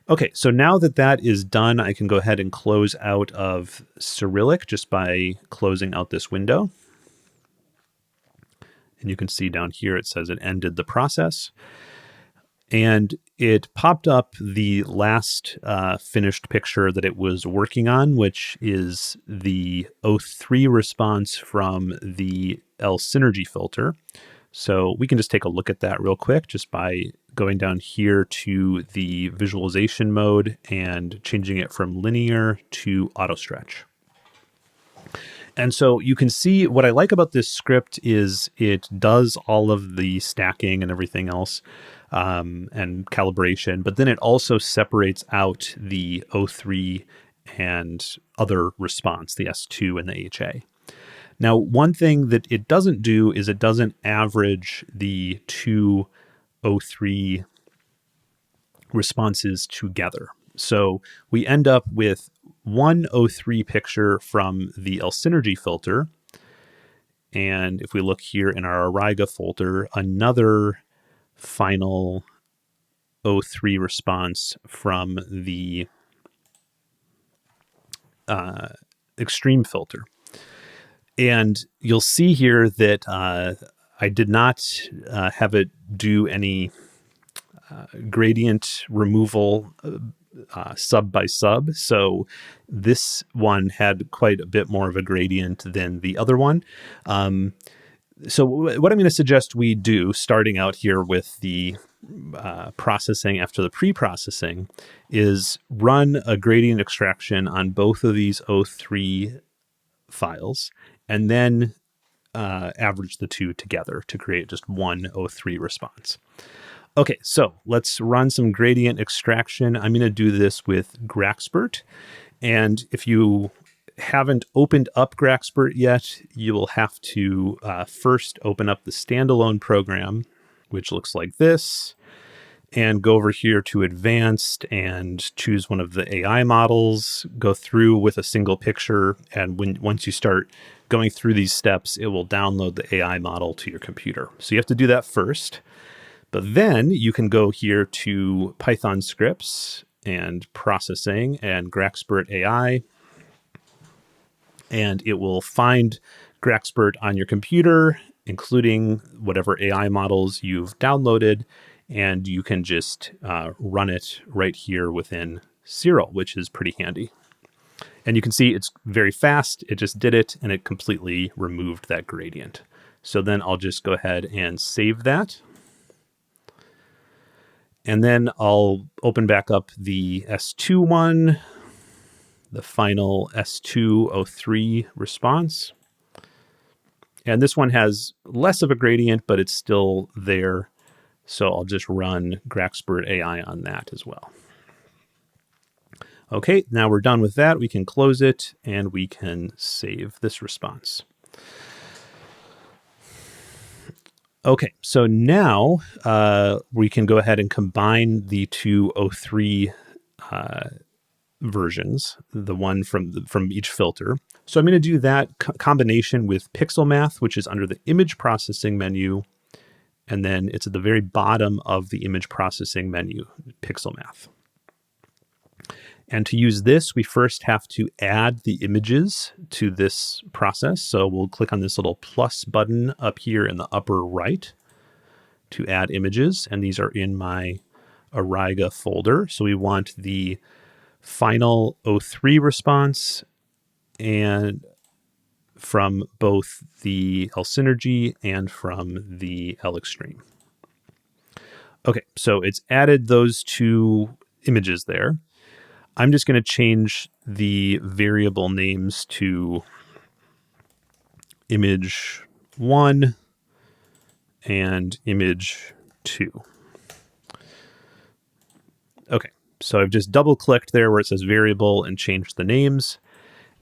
Okay, so now that that is done, I can go ahead and close out of Sirilic just by closing out this window. And you can see down here it says it ended the process. And it popped up the last finished picture that it was working on, which is the O3 response from the L-Synergy filter. So we can just take a look at that real quick just by going down here to the visualization mode and changing it from linear to auto stretch. And so you can see what I like about this script is it does all of the stacking and everything else and calibration, but then it also separates out the O3 and other response, the S2 and the HA. Now, one thing that it doesn't do is it doesn't average the two O3 responses together. So we end up with one O3 picture from the L-Synergy filter. And if we look here in our OIII folder, another final O3 response from the extreme filter. And you'll see here that I did not have it do any gradient removal sub by sub. So this one had quite a bit more of a gradient than the other one. So what I'm going to suggest we do, starting out here with the processing after the pre-processing, is run a gradient extraction on both of these O3 files, and then average the two together to create just one O3 response. Okay, so let's run some gradient extraction. I'm going to do this with Graxpert. And if you haven't opened up Graxpert yet, you will have to first open up the standalone program, which looks like this, and go over here to Advanced and choose one of the AI models, go through with a single picture, and once you start going through these steps, it will download the AI model to your computer. So you have to do that first. But then you can go here to Python scripts and processing and Graxpert AI, and it will find Graxpert on your computer, including whatever AI models you've downloaded, and you can just run it right here within Siril, which is pretty handy. And you can see it's very fast. It just did it, and it completely removed that gradient. So then I'll just go ahead and save that. And then I'll open back up the S2 one, the final S2 O3 response. And this one has less of a gradient, but it's still there. So I'll just run Graxpert AI on that as well. Okay, now we're done with that. We can close it and we can save this response. Okay, so now we can go ahead and combine the two O3 versions, the one from each filter. So I'm going to do that combination with Pixel Math, which is under the image processing menu, and then it's at the very bottom of the image processing menu, Pixel Math. And to use this, we first have to add the images to this process. So we'll click on this little plus button up here in the upper right to add images. And these are in my OIII folder. So we want the final O3 response and from both the L-Synergy and from the L-Extreme. Okay, so it's added those two images there. I'm just going to change the variable names to image 1 and image 2. Okay, so I've just double-clicked there where it says variable and changed the names.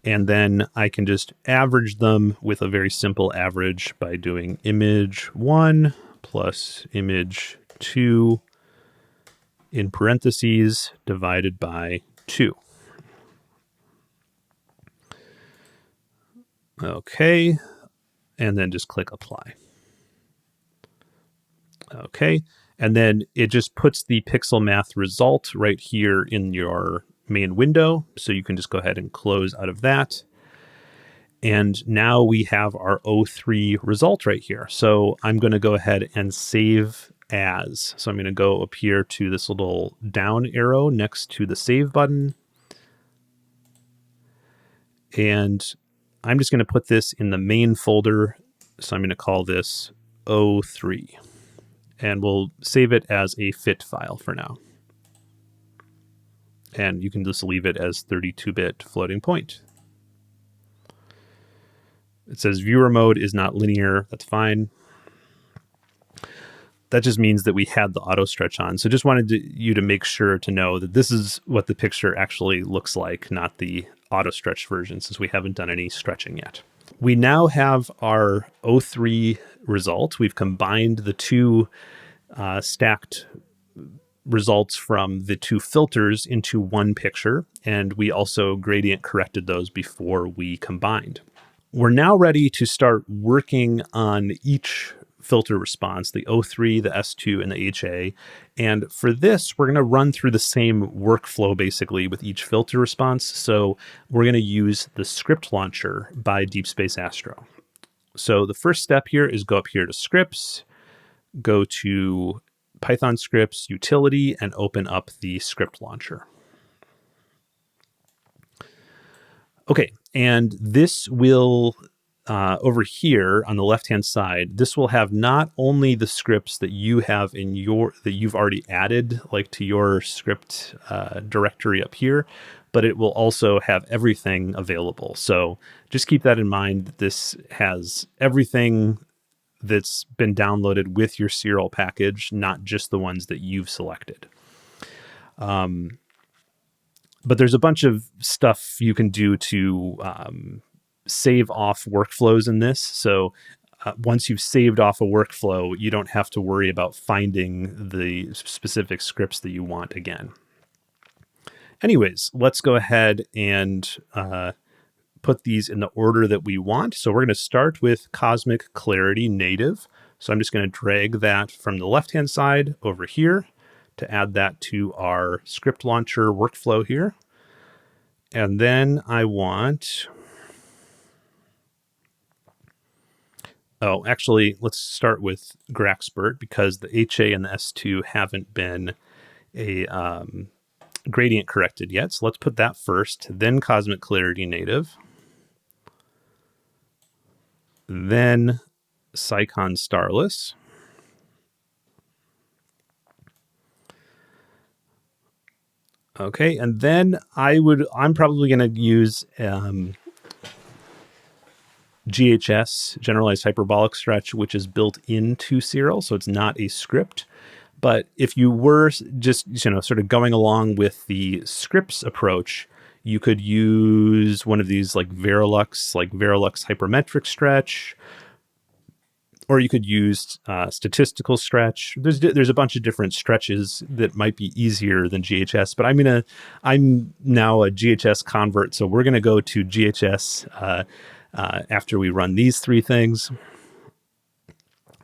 And then I can just average them with a very simple average by doing image 1 plus image 2 in parentheses divided by 2. Okay, and then just click apply. Okay, and then it just puts the Pixel Math result right here in your main window. So you can just go ahead and close out of that. And now we have our O3 result right here. So I'm going to go ahead and save as. So I'm going to go up here to this little down arrow next to the save button. And I'm just going to put this in the main folder. So I'm going to call this OIII. And we'll save it as a fit file for now. And you can just leave it as 32-bit floating point. It says viewer mode is not linear. That's fine. That just means that we had the auto stretch on. So just wanted you to make sure to know that this is what the picture actually looks like, not the auto stretch version, since we haven't done any stretching yet. We now have our OIII result. We've combined the two stacked results from the two filters into one picture, and we also gradient corrected those before we combined. We're now ready to start working on each filter response, the OIII, the S2, and the HA. And for this, we're going to run through the same workflow basically with each filter response. So we're going to use the script launcher by Deep Space Astro. So the first step here is go up here to scripts, go to Python scripts, utility, and open up the script launcher. Okay, and this will, over here on the left-hand side, this will have not only the scripts that you have in that you've already added, like to your script directory up here, but it will also have everything available. So just keep that in mind, that this has everything that's been downloaded with your Siril package, not just the ones that you've selected. But there's a bunch of stuff you can do to save off workflows in this. So once you've saved off a workflow, you don't have to worry about finding the specific scripts that you want again. Anyways, let's go ahead and put these in the order that we want. So we're going to start with Cosmic Clarity Native. So I'm just going to drag that from the left-hand side over here to add that to our script launcher workflow here. And then I want, actually, let's start with Graxpert, because the HA and the S2 haven't been a gradient corrected yet. So let's put that first, then Cosmic Clarity Native, then Syqon Starless, okay, and then I'm probably going to use GHS, Generalized Hyperbolic Stretch, which is built into Siril, so it's not a script. But if you were just, sort of going along with the scripts approach, you could use one of these like Verilux Hypermetric Stretch, or you could use statistical stretch. There's a bunch of different stretches that might be easier than GHS, but I'm now a GHS convert, so we're gonna go to GHS after we run these three things.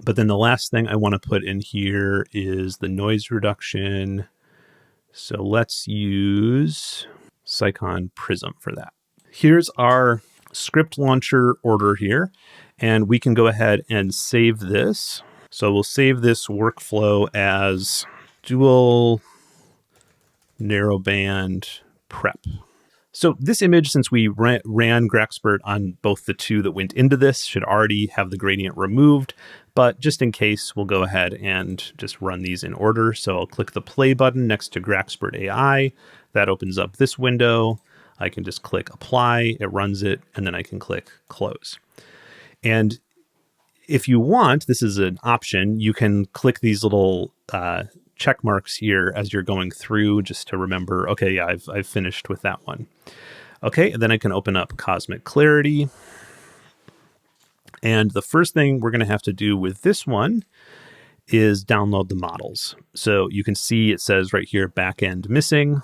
But then the last thing I want to put in here is the noise reduction. So let's use Syqon Prism for that. Here's our script launcher order here, and we can go ahead and save this. So we'll save this workflow as dual narrowband prep. So this image, since we ran Graxpert on both the two that went into this, should already have the gradient removed. But just in case, we'll go ahead and just run these in order. So I'll click the play button next to Graxpert AI. That opens up this window. I can just click apply, it runs it, and then I can click close. And if you want, this is an option, you can click these little check marks here as you're going through, just to remember, okay, yeah, I've finished with that one. Okay, and then I can open up Cosmic Clarity. And the first thing we're going to have to do with this one is download the models. So you can see it says right here, backend missing.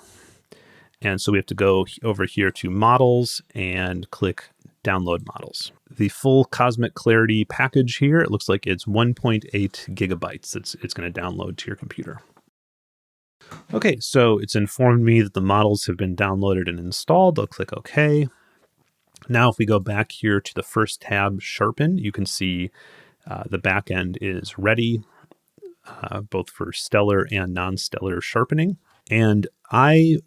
And so we have to go over here to models and click download models. The full Cosmic Clarity package here, it looks like it's 1.8 gigabytes. It's going to download to your computer. Okay, so it's informed me that the models have been downloaded and installed. I'll click OK. Now, if we go back here to the first tab, Sharpen, you can see the backend is ready. both for stellar and non-stellar sharpening. And I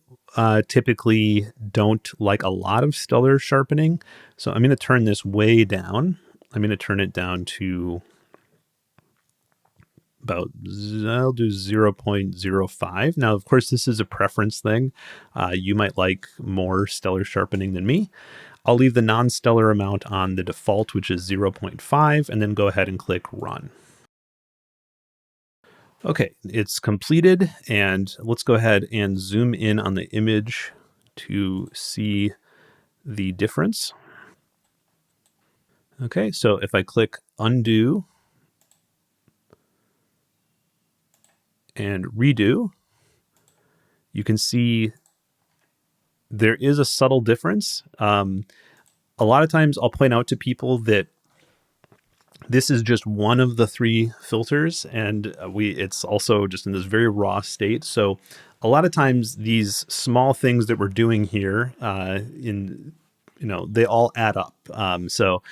typically don't like a lot of stellar sharpening, so I'm going to turn this way down. I'm going to turn it down to about, I'll do 0.05. Now, of course, this is a preference thing. You might like more stellar sharpening than me. I'll leave the non-stellar amount on the default, which is 0.5, and then go ahead and click Run. Okay, it's completed, and let's go ahead and zoom in on the image to see the difference. Okay, so if I click Undo and Redo, you can see there is a subtle difference. A lot of times I'll point out to people that this is just one of the 3 filters, and it's also just in this very raw state. So a lot of times these small things that we're doing here they all add up. So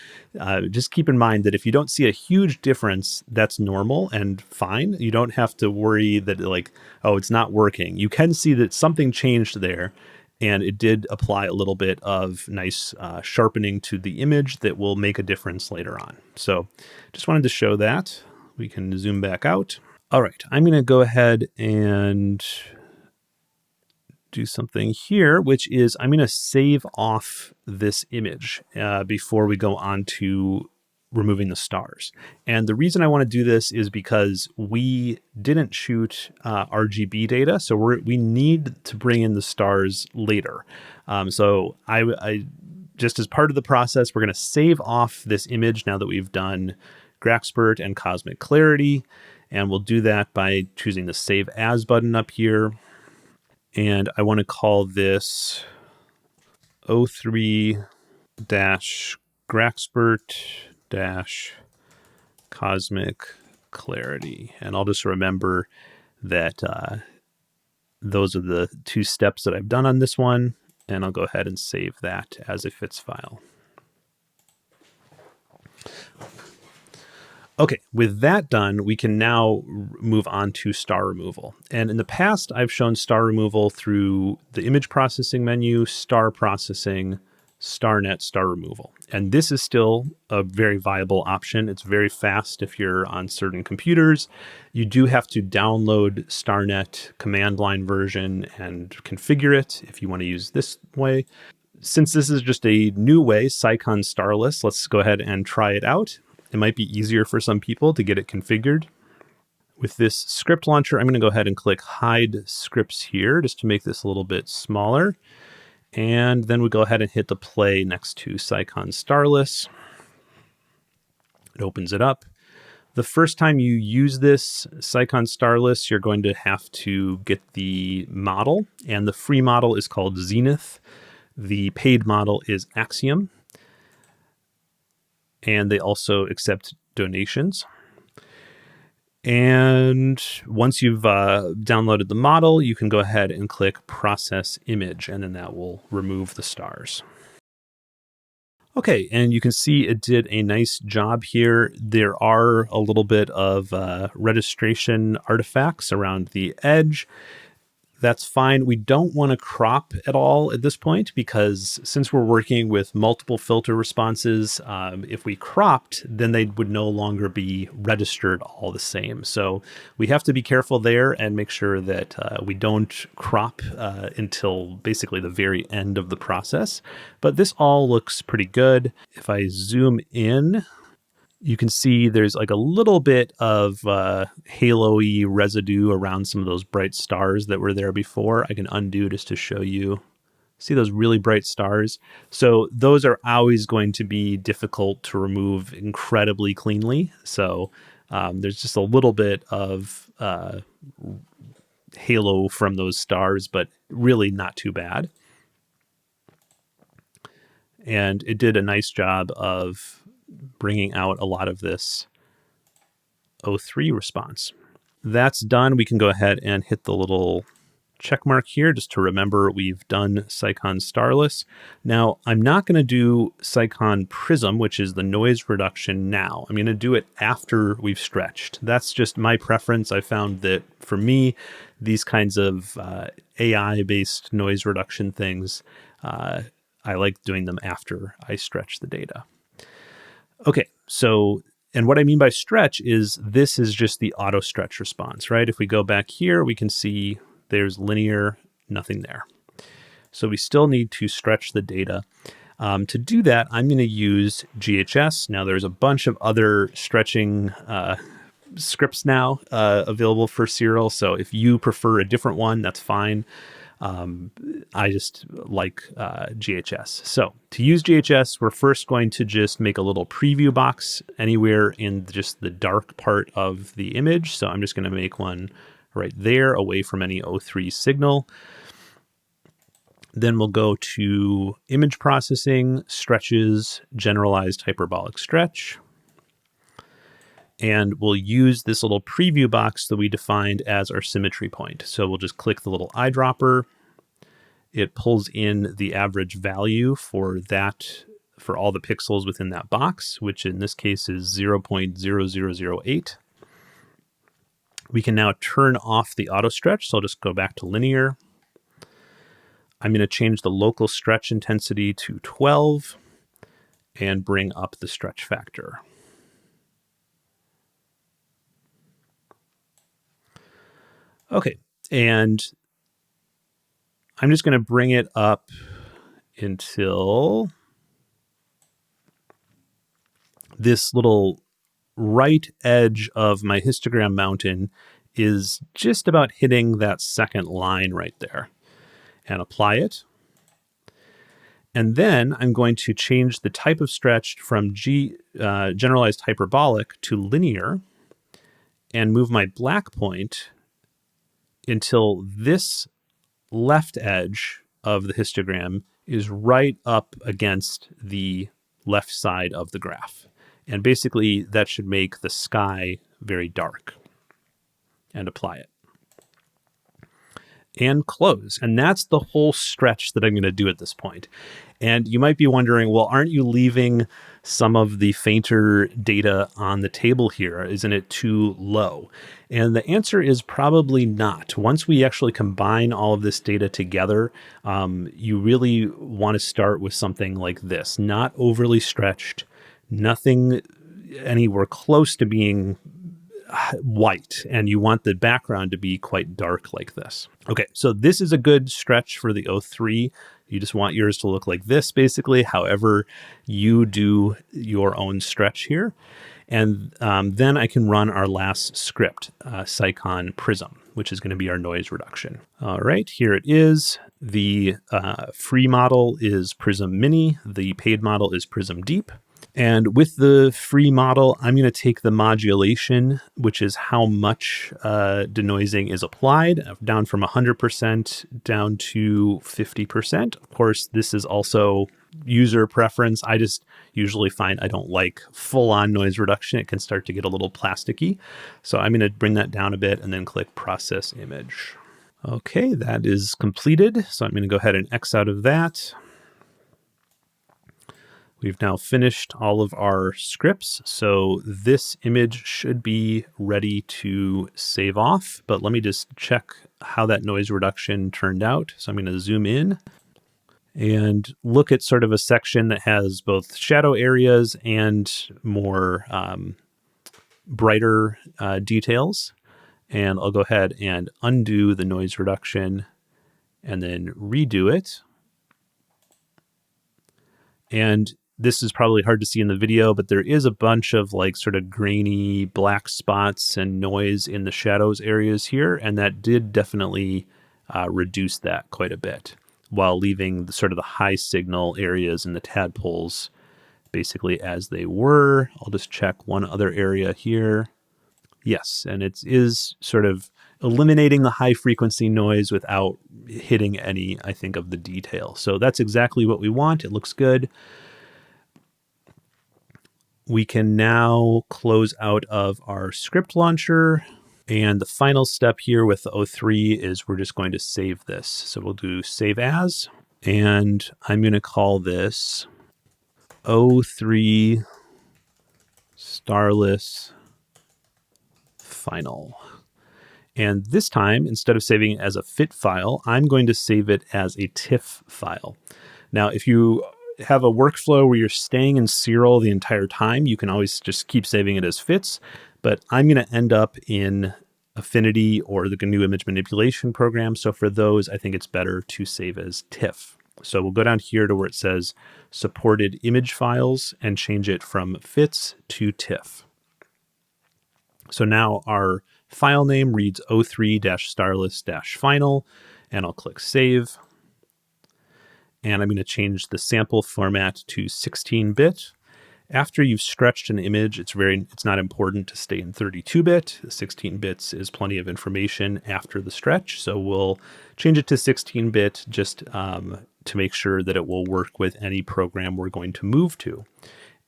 just keep in mind that if you don't see a huge difference, that's normal and fine. You don't have to worry that it's not working. You can see that something changed there, and it did apply a little bit of nice sharpening to the image that will make a difference later on. So just wanted to show that. We can zoom back out. All right, I'm going to go ahead and do something here, which is I'm going to save off this image before we go on to removing the stars. And the reason I want to do this is because we didn't shoot RGB data, so we need to bring in the stars later. So I just as part of the process, we're going to save off this image now that we've done Graxpert and Cosmic Clarity, and we'll do that by choosing the Save As button up here. And I want to call this OIII-Graxpert-Cosmic Clarity. And I'll just remember that those are the 2 steps that I've done on this one. And I'll go ahead and save that as a FITS file. Okay, with that done, we can now move on to star removal. And in the past, I've shown star removal through the image processing menu, star processing, StarNet, star removal. And this is still a very viable option. It's very fast if you're on certain computers. You do have to download StarNet command line version and configure it if you want to use this way. Since this is just a new way, Syqon Starless, let's go ahead and try it out. It might be easier for some people to get it configured. With this script launcher, I'm going to go ahead and click Hide Scripts here just to make this a little bit smaller. And then we go ahead and hit the play next to Syqon Starless. It opens it up. The first time you use this Syqon Starless, you're going to have to get the model, and the free model is called Zenith. The paid model is Axiom. And they also accept donations. And once you've downloaded the model, you can go ahead and click Process Image, and then that will remove the stars. Okay, and you can see it did a nice job here. There are a little bit of registration artifacts around the edge. That's fine. We don't want to crop at all at this point because since we're working with multiple filter responses, if we cropped, then they would no longer be registered all the same. So we have to be careful there and make sure that we don't crop until basically the very end of the process. But this all looks pretty good. If I zoom in, you can see there's like a little bit of halo-y residue around some of those bright stars that were there before. I can undo just to show you. See those really bright stars? So those are always going to be difficult to remove incredibly cleanly. So there's just a little bit of halo from those stars, but really not too bad. And it did a nice job of bringing out a lot of this OIII response. That's done. We can go ahead and hit the little check mark here just to remember we've done Syqon Starless. Now, I'm not going to do Syqon Prism, which is the noise reduction now. I'm going to do it after we've stretched. That's just my preference. I found that for me, these kinds of AI-based noise reduction things, I like doing them after I stretch the data. Okay, so, and what I mean by stretch is this is just the auto stretch response, right? If we go back here, we can see there's linear, nothing there. So we still need to stretch the data. To do that, I'm going to use GHS. Now there's a bunch of other stretching scripts now available for Siril. So if you prefer a different one, that's fine. I just like GHS. So to use GHS, we're first going to just make a little preview box anywhere in just the dark part of the image. So I'm just going to make one right there away from any OIII signal. Then we'll go to image processing, stretches, generalized hyperbolic stretch. And we'll use this little preview box that we defined as our symmetry point. So we'll just click the little eyedropper. It pulls in the average value for that, for all the pixels within that box, which in this case is 0.0008. We can now turn off the auto stretch. So I'll just go back to linear. I'm going to change the local stretch intensity to 12 and bring up the stretch factor. Okay, and I'm just going to bring it up until this little right edge of my histogram mountain is just about hitting that second line right there, and apply it. And then I'm going to change the type of stretch from generalized hyperbolic to linear and move my black point until this left edge of the histogram is right up against the left side of the graph. And basically that should make the sky very dark. And apply it. And close. And that's the whole stretch that I'm going to do at this point. And you might be wondering, well, aren't you leaving some of the fainter data on the table here? Isn't it too low? And the answer is probably not. Once we actually combine all of this data together, you really want to start with something like this. Not overly stretched, nothing anywhere close to being white, and you want the background to be quite dark like this. Okay, so this is a good stretch for the OIII. You just want yours to look like this, basically, however you do your own stretch here. And then I can run our last script, Syqon Prism, which is going to be our noise reduction. All right, here it is. The free model is Prism Mini. The paid model is Prism Deep. And with the free model, I'm going to take the modulation, which is how much denoising is applied, down from 100% down to 50%. Of course, this is also user preference. I just usually find I don't like full-on noise reduction. It can start to get a little plasticky. So I'm going to bring that down a bit and then click Process Image. Okay, that is completed. So I'm going to go ahead and X out of that. We've now finished all of our scripts, so this image should be ready to save off, but let me just check how that noise reduction turned out. So I'm going to zoom in and look at sort of a section that has both shadow areas and more brighter details. And I'll go ahead and undo the noise reduction and then redo it. And this is probably hard to see in the video, but there is a bunch of like sort of grainy black spots and noise in the shadows areas here. And that did definitely reduce that quite a bit while leaving the sort of the high signal areas and the tadpoles basically as they were. I'll just check one other area here. Yes, and it is sort of eliminating the high frequency noise without hitting any, I think, of the detail. So that's exactly what we want. It looks good. We can now close out of our script launcher. And the final step here with the O3 is we're just going to save this. So we'll do save as, and I'm going to call this O3 Starless Final. And this time, instead of saving it as a fit file, I'm going to save it as a TIFF file. Now, if you have a workflow where you're staying in Siril the entire time, you can always just keep saving it as fits, but I'm going to end up in Affinity or the GNU image manipulation program. So for those, I think it's better to save as TIFF. So we'll go down here to where it says supported image files and change it from fits to TIFF. So now our file name reads O3-starless-final, and I'll click save. And I'm going to change the sample format to 16-bit. After you've stretched an image, it's not important to stay in 32-bit. 16 bits is plenty of information after the stretch. So we'll change it to 16-bit just to make sure that it will work with any program we're going to move to.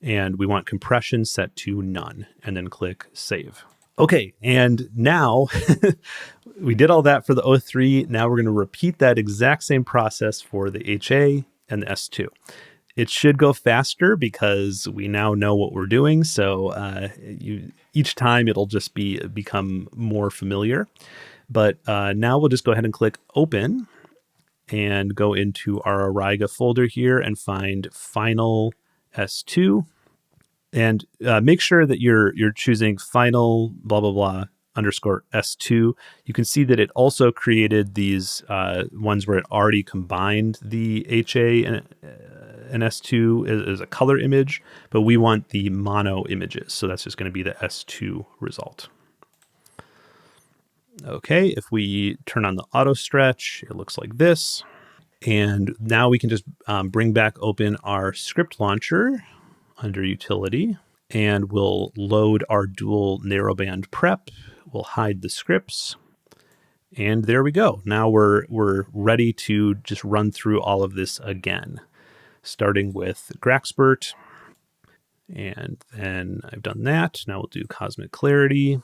And we want compression set to none, and then click save. Okay, and now we did all that for the O3. Now we're going to repeat that exact same process for the HA and the S2. It should go faster because we now know what we're doing. So each time it'll just become more familiar. But now we'll just go ahead and click open and go into our OIII folder here and find final S2. And make sure that you're choosing final blah, blah, blah underscore S2. You can see that it also created these ones where it already combined the HA and S2 as a color image, but we want the mono images. So that's just going to be the S2 result. Okay, if we turn on the auto stretch, it looks like this. And now we can just bring back open our script launcher under utility, and we'll load our dual narrowband prep. We'll hide the scripts, and there we go. Now we're ready to just run through all of this again, starting with Graxpert, and then I've done that. Now we'll do Cosmic Clarity.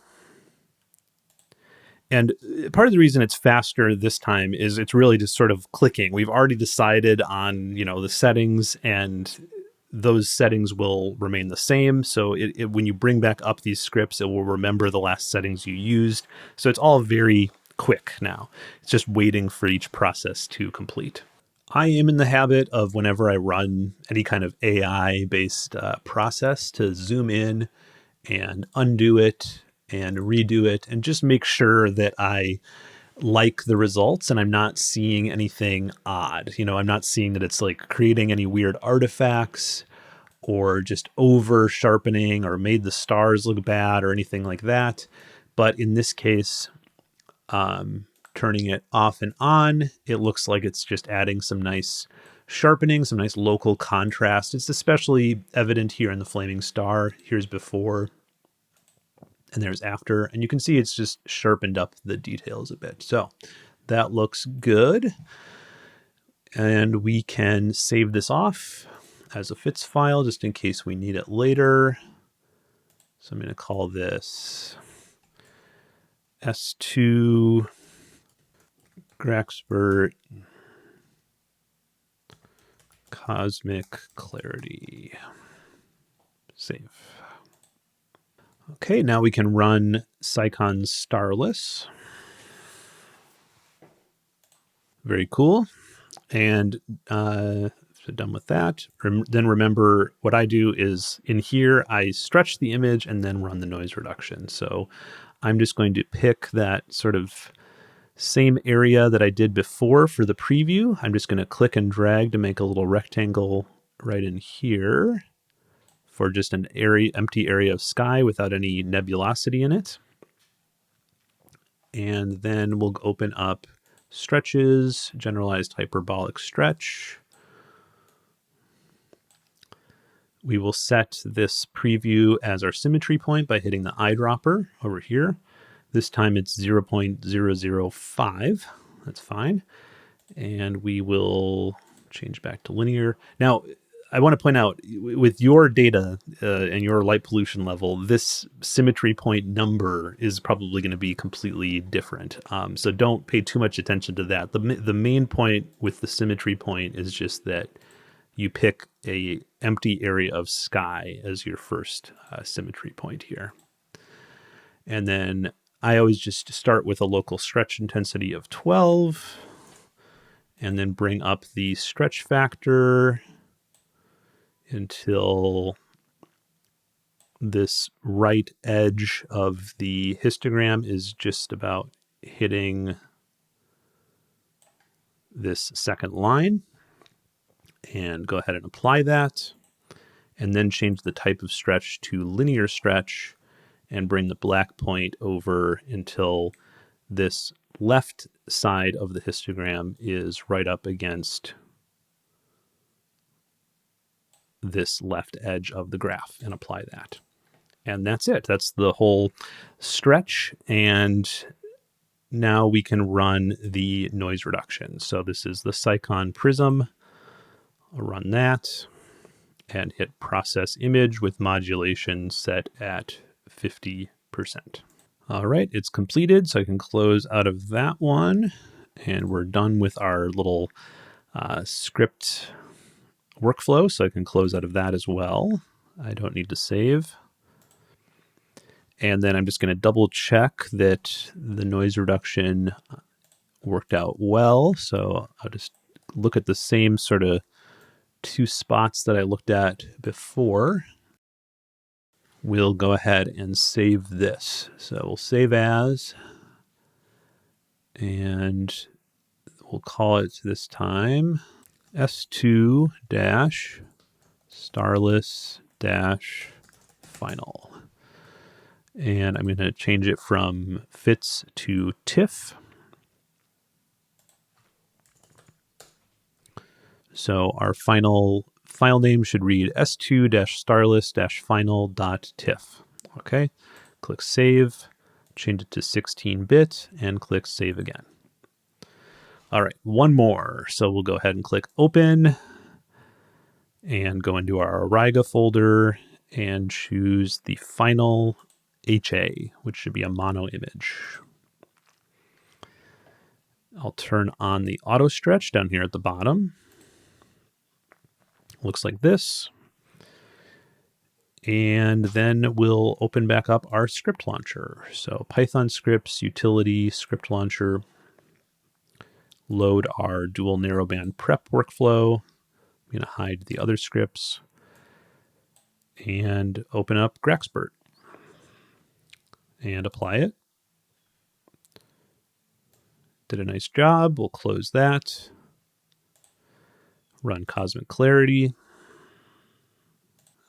And part of the reason it's faster this time is it's really just sort of clicking. We've already decided on, the settings, and those settings will remain the same. So when you bring back up these scripts, it will remember the last settings you used. So it's all very quick now. It's just waiting for each process to complete. I am in the habit of, whenever I run any kind of AI-based process, to zoom in and undo it and redo it and just make sure that I like the results and I'm not seeing anything odd. I'm not seeing that it's like creating any weird artifacts or just over sharpening or made the stars look bad or anything like that. But in this case, turning it off and on, it looks like it's just adding some nice sharpening, some nice local contrast. It's especially evident here in the flaming star. Here's before and there's after, and you can see it's just sharpened up the details a bit. So that looks good. And we can save this off as a fits file just in case we need it later. So I'm going to call this S2 Graxpert Cosmic Clarity. Save. Okay, now we can run Syqon Starless. Very cool. And so done with that. Then remember, what I do is in here, I stretch the image and then run the noise reduction. So I'm just going to pick that sort of same area that I did before for the preview. I'm just going to click and drag to make a little rectangle right in here for just an empty area of sky without any nebulosity in it. And then we'll open up stretches, generalized hyperbolic stretch. We will set this preview as our symmetry point by hitting the eyedropper over here. This time it's 0.005. That's fine. And we will change back to linear. Now, I want to point out with your data and your light pollution level, this symmetry point number is probably going to be completely different. So don't pay too much attention to that. The main point with the symmetry point is just that you pick a empty area of sky as your first symmetry point here. And then I always just start with a local stretch intensity of 12 and then bring up the stretch factor until this right edge of the histogram is just about hitting this second line, and go ahead and apply that, and then change the type of stretch to linear stretch and bring the black point over until this left side of the histogram is right up against this left edge of the graph, and apply that. And that's it. That's the whole stretch. And now we can run the noise reduction. So this is the Syqon Prism. I'll run that and hit process image with modulation set at 50%. All right, it's completed. So I can close out of that one. And we're done with our little script workflow. So I can close out of that as well. I don't need to save. And then I'm just going to double check that the noise reduction worked out well. So I'll just look at the same sort of two spots that I looked at before. We'll go ahead and save this. So we'll save as, and we'll call it this time S2-Starless-Final. And I'm going to change it from fits to TIFF. So our final file name should read s2-starless-final.tiff. Okay, click Save, change it to 16-bit, and click Save again. All right, one more. So we'll go ahead and click Open, and go into our OIII folder, and choose the final HA, which should be a mono image. I'll turn on the auto stretch down here at the bottom. Looks like this. And then we'll open back up our script launcher. So Python scripts, utility, script launcher, load our dual narrowband prep workflow. I'm going to hide the other scripts and open up Graxpert and apply it. Did a nice job. We'll close that. Run Cosmic Clarity.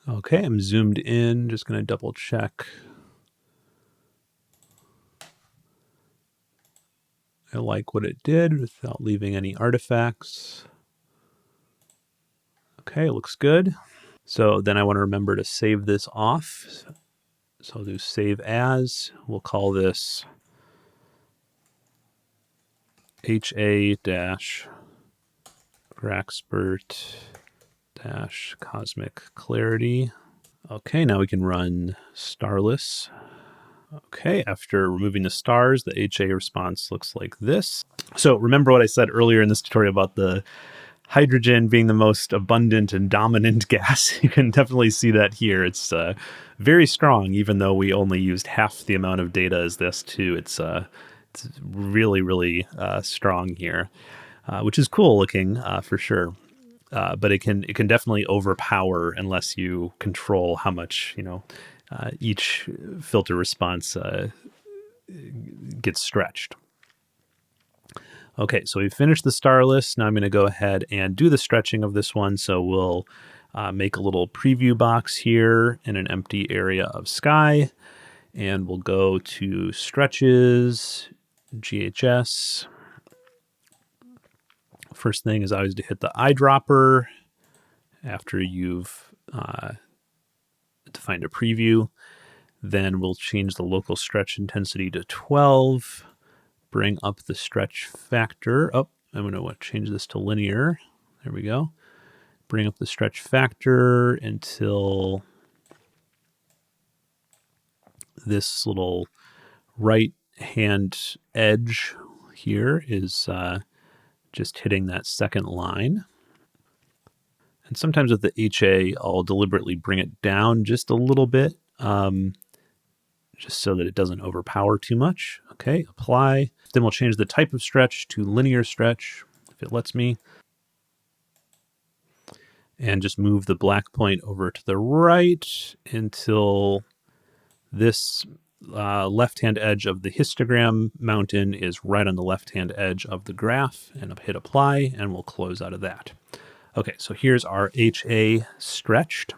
Okay, I'm zoomed in. Just going to double check. I like what it did without leaving any artifacts. Okay, it looks good. So then I want to remember to save this off. So I'll do save as. We'll call this HA-Graxpert-Cosmic Clarity. Okay, now we can run Starless. Okay, after removing the stars, the HA response looks like this. So remember what I said earlier in this tutorial about the hydrogen being the most abundant and dominant gas. You can definitely see that here. It's very strong, even though we only used half the amount of data as this too. It's really, really strong here, which is cool looking for sure. But it can definitely overpower unless you control how much each filter response gets stretched. Okay, so we've finished the Starless. Now I'm going to go ahead and do the stretching of this one. So we'll make a little preview box here in an empty area of sky. And we'll go to Stretches, GHS. First thing is always to hit the eyedropper after you've defined a preview. Then we'll change the local stretch intensity to 12. Bring up the stretch factor. Oh, I'm going to change this to linear. There we go. bring up the stretch factor until this little right hand edge here is just hitting that second line. And sometimes with the HA, I'll deliberately bring it down just a little bit, just so that it doesn't overpower too much. Okay, apply. Then we'll change the type of stretch to linear stretch, if it lets me. And just move the black point over to the right until this left-hand edge of the histogram mountain is right on the left-hand edge of the graph, and hit apply, and we'll close out of that. Okay, so here's our HA stretched.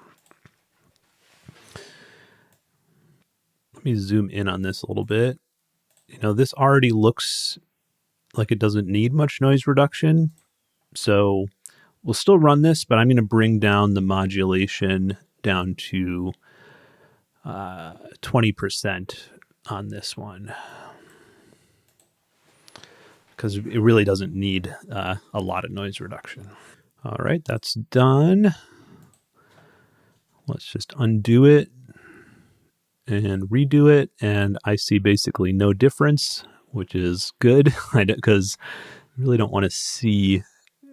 Let me zoom in on this a little bit. You know, this already looks like it doesn't need much noise reduction. So we'll still run this, but I'm going to bring down the modulation down to 20% on this one, because it really doesn't need a lot of noise reduction. All right, that's done. Let's just undo it and redo it, and I see basically no difference, which is good, because I really don't want to see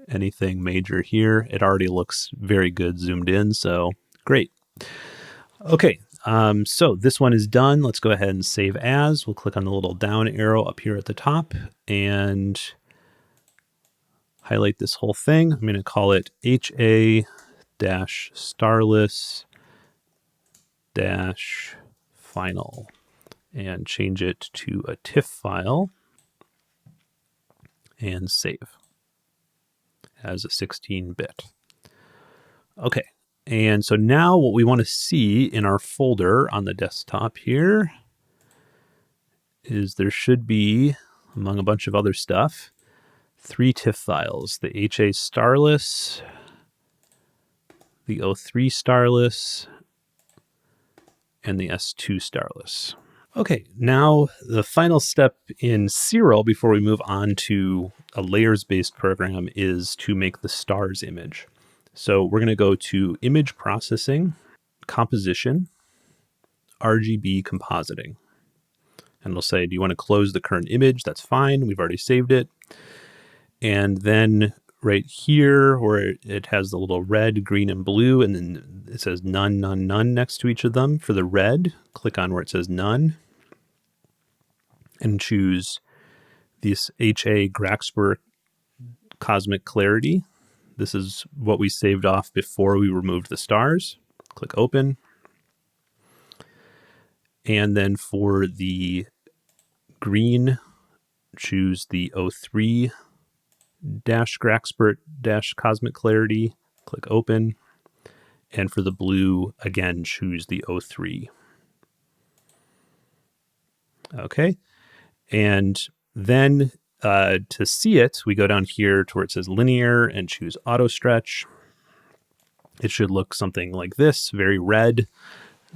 anything major here. It already looks very good zoomed in, so great. Okay, so this one is done. Let's go ahead and save as. We'll click on the little down arrow up here at the top and highlight this whole thing. I'm going to call it HA-Starless-Final and change it to a TIFF file and save as a 16-bit. Okay, and so now what we want to see in our folder on the desktop here is there should be, among a bunch of other stuff, 3 TIFF files: the HA Starless, the OIII Starless, and the S2 Starless. Okay, now the final step in Siril before we move on to a layers-based program is to make the stars image. So we're going to go to Image Processing, Composition, RGB Compositing. And it'll say, do you want to close the current image? That's fine. We've already saved it. And then right here where it has the little red, green, and blue, and then it says none, none, none next to each of them. For the red, click on where it says none and choose this HA Graxper Cosmic Clarity. This is what we saved off before we removed the stars. Click open. And then for the green, choose the OIII Graxper Cosmic Clarity. Click open. And for the blue, again, choose the OIII. Okay. And then to see it, we go down here to where it says linear and choose auto stretch. It should look something like this, very red.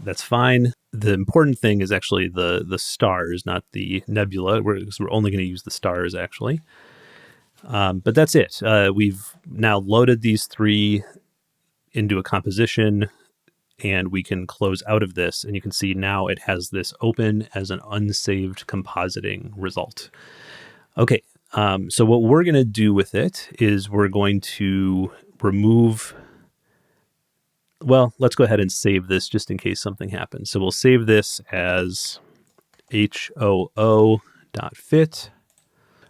That's fine. The important thing is actually the stars, not the nebula. We're only going to use the stars, actually. But that's it. We've now loaded these 3 into a composition, and we can close out of this. And you can see now it has this open as an unsaved compositing result. Okay, so what we're going to do with it is we're going to remove... Well, let's go ahead and save this just in case something happens. So we'll save this as hoo.fit.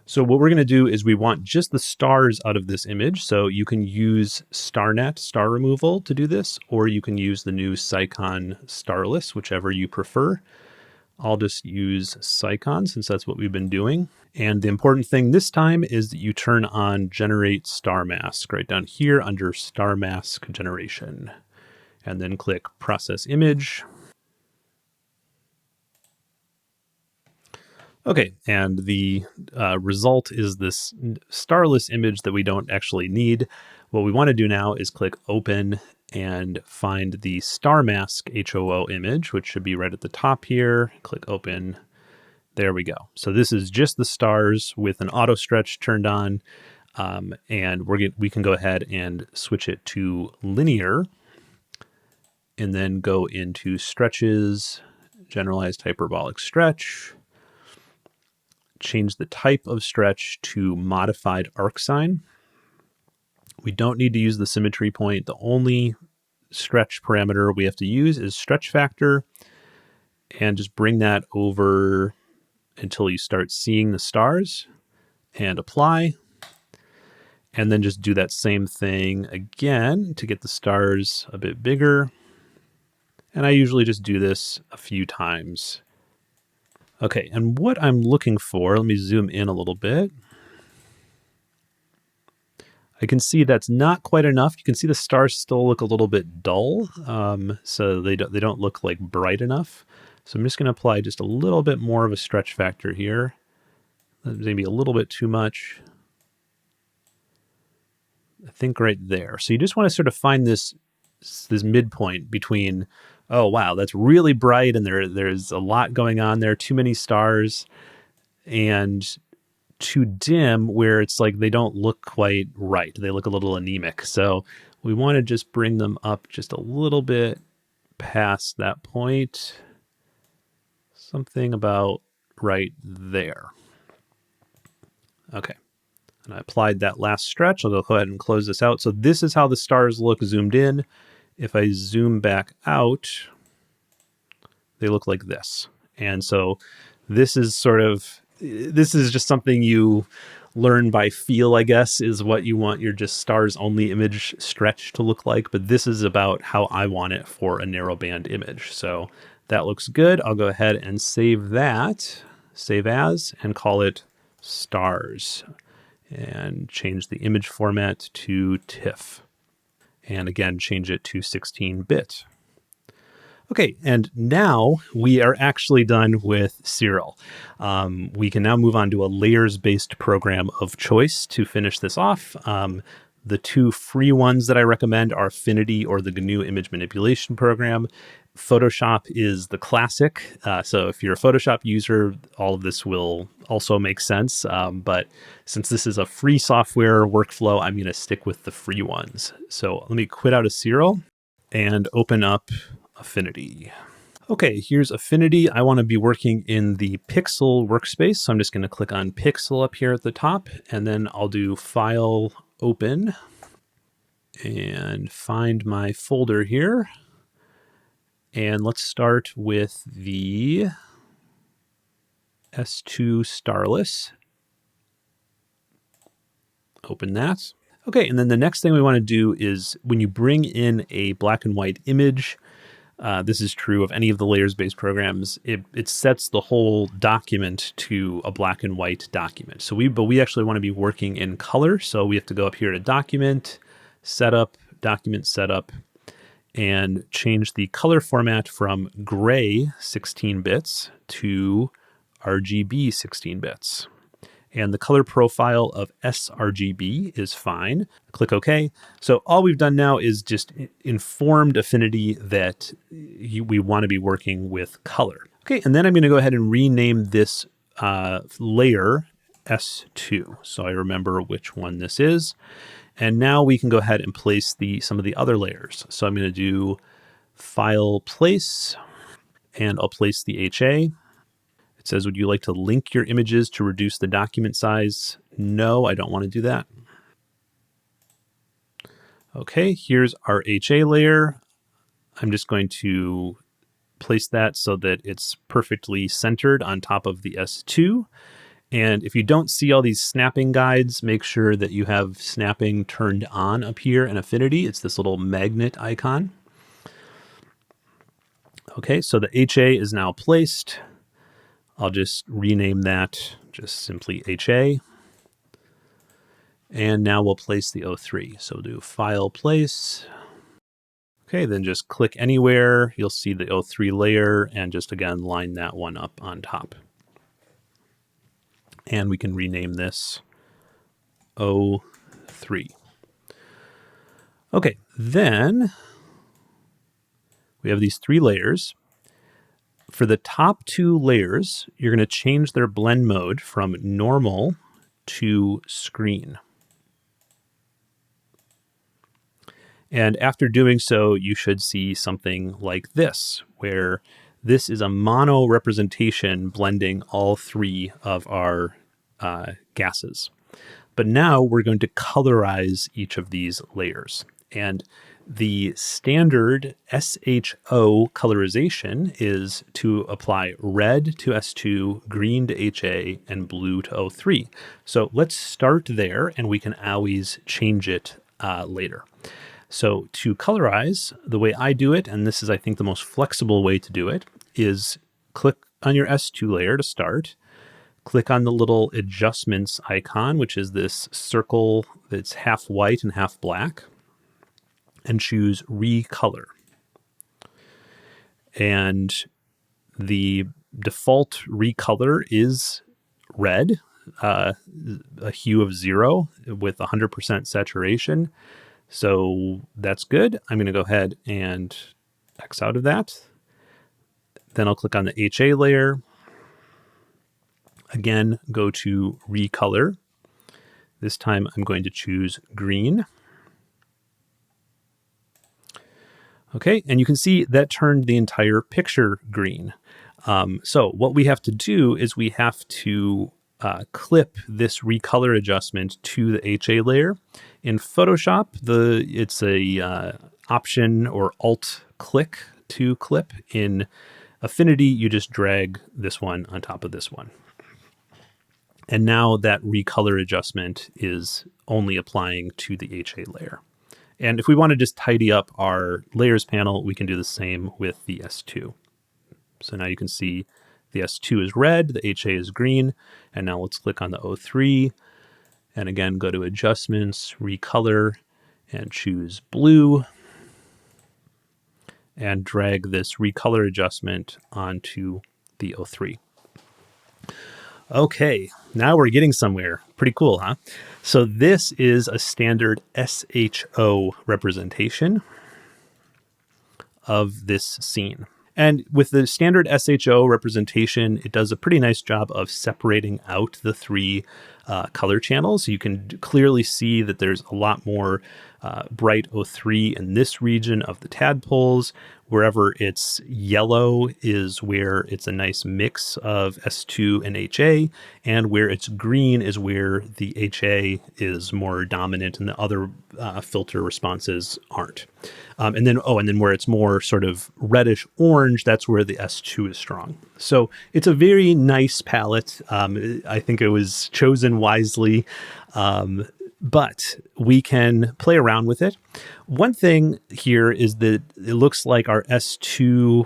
So what we're going to do is we want just the stars out of this image. So you can use StarNet, star removal, to do this, or you can use the new Syqon Starless, whichever you prefer. I'll just use Syqon since that's what we've been doing. And the important thing this time is that you turn on Generate Star Mask right down here under Star Mask Generation. And then click Process Image. Okay, and the result is this starless image that we don't actually need. What we want to do now is click Open and find the Star Mask HOO image, which should be right at the top here. Click Open. There we go. So this is just the stars with an auto stretch turned on. And we can go ahead and switch it to linear, and then go into stretches, generalized hyperbolic stretch, change the type of stretch to modified arcsine. We don't need to use the symmetry point. The only stretch parameter we have to use is stretch factor, and just bring that over until you start seeing the stars, and apply. And then just do that same thing again to get the stars a bit bigger. And I usually just do this a few times. Okay, and what I'm looking for, let me zoom in a little bit. I can see that's not quite enough. You can see the stars still look a little bit dull, so they don't look like bright enough. So I'm just going to apply just a little bit more of a stretch factor here. Maybe a little bit too much. I think right there. So you just want to sort of find this midpoint between, oh wow, that's really bright and there's a lot going on there, too many stars, and too dim where it's like they don't look quite right. They look a little anemic. So we want to just bring them up just a little bit past that point. Something about right there. Okay. And I applied that last stretch. I'll go ahead and close this out. So this is how the stars look zoomed in. If I zoom back out, they look like this. And so this is just something you learn by feel, I guess, is what you want your just stars only image stretch to look like. But this is about how I want it for a narrowband image. So that looks good. I'll go ahead and save that, save as, and call it stars, and change the image format to TIFF. And again, change it to 16-bit. Okay, and now we are actually done with Siril. We can now move on to a layers-based program of choice to finish this off. The two free ones that I recommend are Affinity or the GNU image manipulation program. Photoshop is the classic. So if you're a Photoshop user, all of this will also make sense. But since this is a free software workflow, I'm going to stick with the free ones. So let me quit out of Siril and open up Affinity. Okay, here's Affinity. I want to be working in the Pixel workspace. So I'm just going to click on Pixel up here at the top, and then I'll do File, Open, and find my folder here. And let's start with the S2 Starless. Open that. Okay, and then the next thing we want to do is when you bring in a black and white image, this is true of any of the layers-based programs, it sets the whole document to a black and white document. So we actually want to be working in color. So we have to go up here to Document, Setup, Document Setup, and change the color format from gray 16 bits to RGB 16 bits. And the color profile of sRGB is fine. Click OK. So all we've done now is just informed Affinity that we want to be working with color. Okay, and then I'm going to go ahead and rename this layer S2, so I remember which one this is. And now we can go ahead and place some of the other layers. So I'm going to do File, Place, and I'll place the HA. It says, would you like to link your images to reduce the document size? No, I don't want to do that. Okay, here's our HA layer. I'm just going to place that so that it's perfectly centered on top of the S2. And if you don't see all these snapping guides, make sure that you have snapping turned on up here in Affinity. It's this little magnet icon. Okay, so the HA is now placed. I'll just rename that just simply HA. And now we'll place the O3. So we'll do File, Place. Okay, then just click anywhere. You'll see the O3 layer and just again line that one up on top. And we can rename this O3. Okay, then we have these three layers. For the top two layers, you're going to change their blend mode from normal to screen. And after doing so, you should see something like this, where this is a mono representation blending all three of our gases. But now we're going to colorize each of these layers. And the standard SHO colorization is to apply red to S2, green to HA, and blue to O3. So let's start there, and we can always change it later. So to colorize, the way I do it, and this is, I think, the most flexible way to do it, is click on your S2 layer to start. Click on the little adjustments icon, which is this circle that's half white and half black, and choose recolor. And the default recolor is red, a hue of 0 with 100% saturation. So that's good. I'm going to go ahead and X out of that. Then I'll click on the HA layer. Again, go to recolor. This time I'm going to choose green. Okay, and you can see that turned the entire picture green. So what we have to do is we have to clip this recolor adjustment to the HA layer. In Photoshop, it's a Option or Alt click to clip. In Affinity, you just drag this one on top of this one. And now that recolor adjustment is only applying to the HA layer. And if we want to just tidy up our layers panel, we can do the same with the S2. So now you can see the S2 is red, the HA is green, and now let's click on the O3, and again, go to Adjustments, Recolor, and choose Blue, and drag this recolor adjustment onto the O3. Okay, now we're getting somewhere. Pretty cool, huh? So this is a standard SHO representation of this scene. And with the standard SHO representation, it does a pretty nice job of separating out the three color channels. You can clearly see that there's a lot more bright O3 in this region of the tadpoles. Wherever it's yellow is where it's a nice mix of S2 and HA, and where it's green is where the HA is more dominant and the other filter responses aren't. And then where it's more sort of reddish orange, that's where the S2 is strong. So it's a very nice palette. I think it was chosen wisely. But we can play around with it. One thing here is that it looks like our S2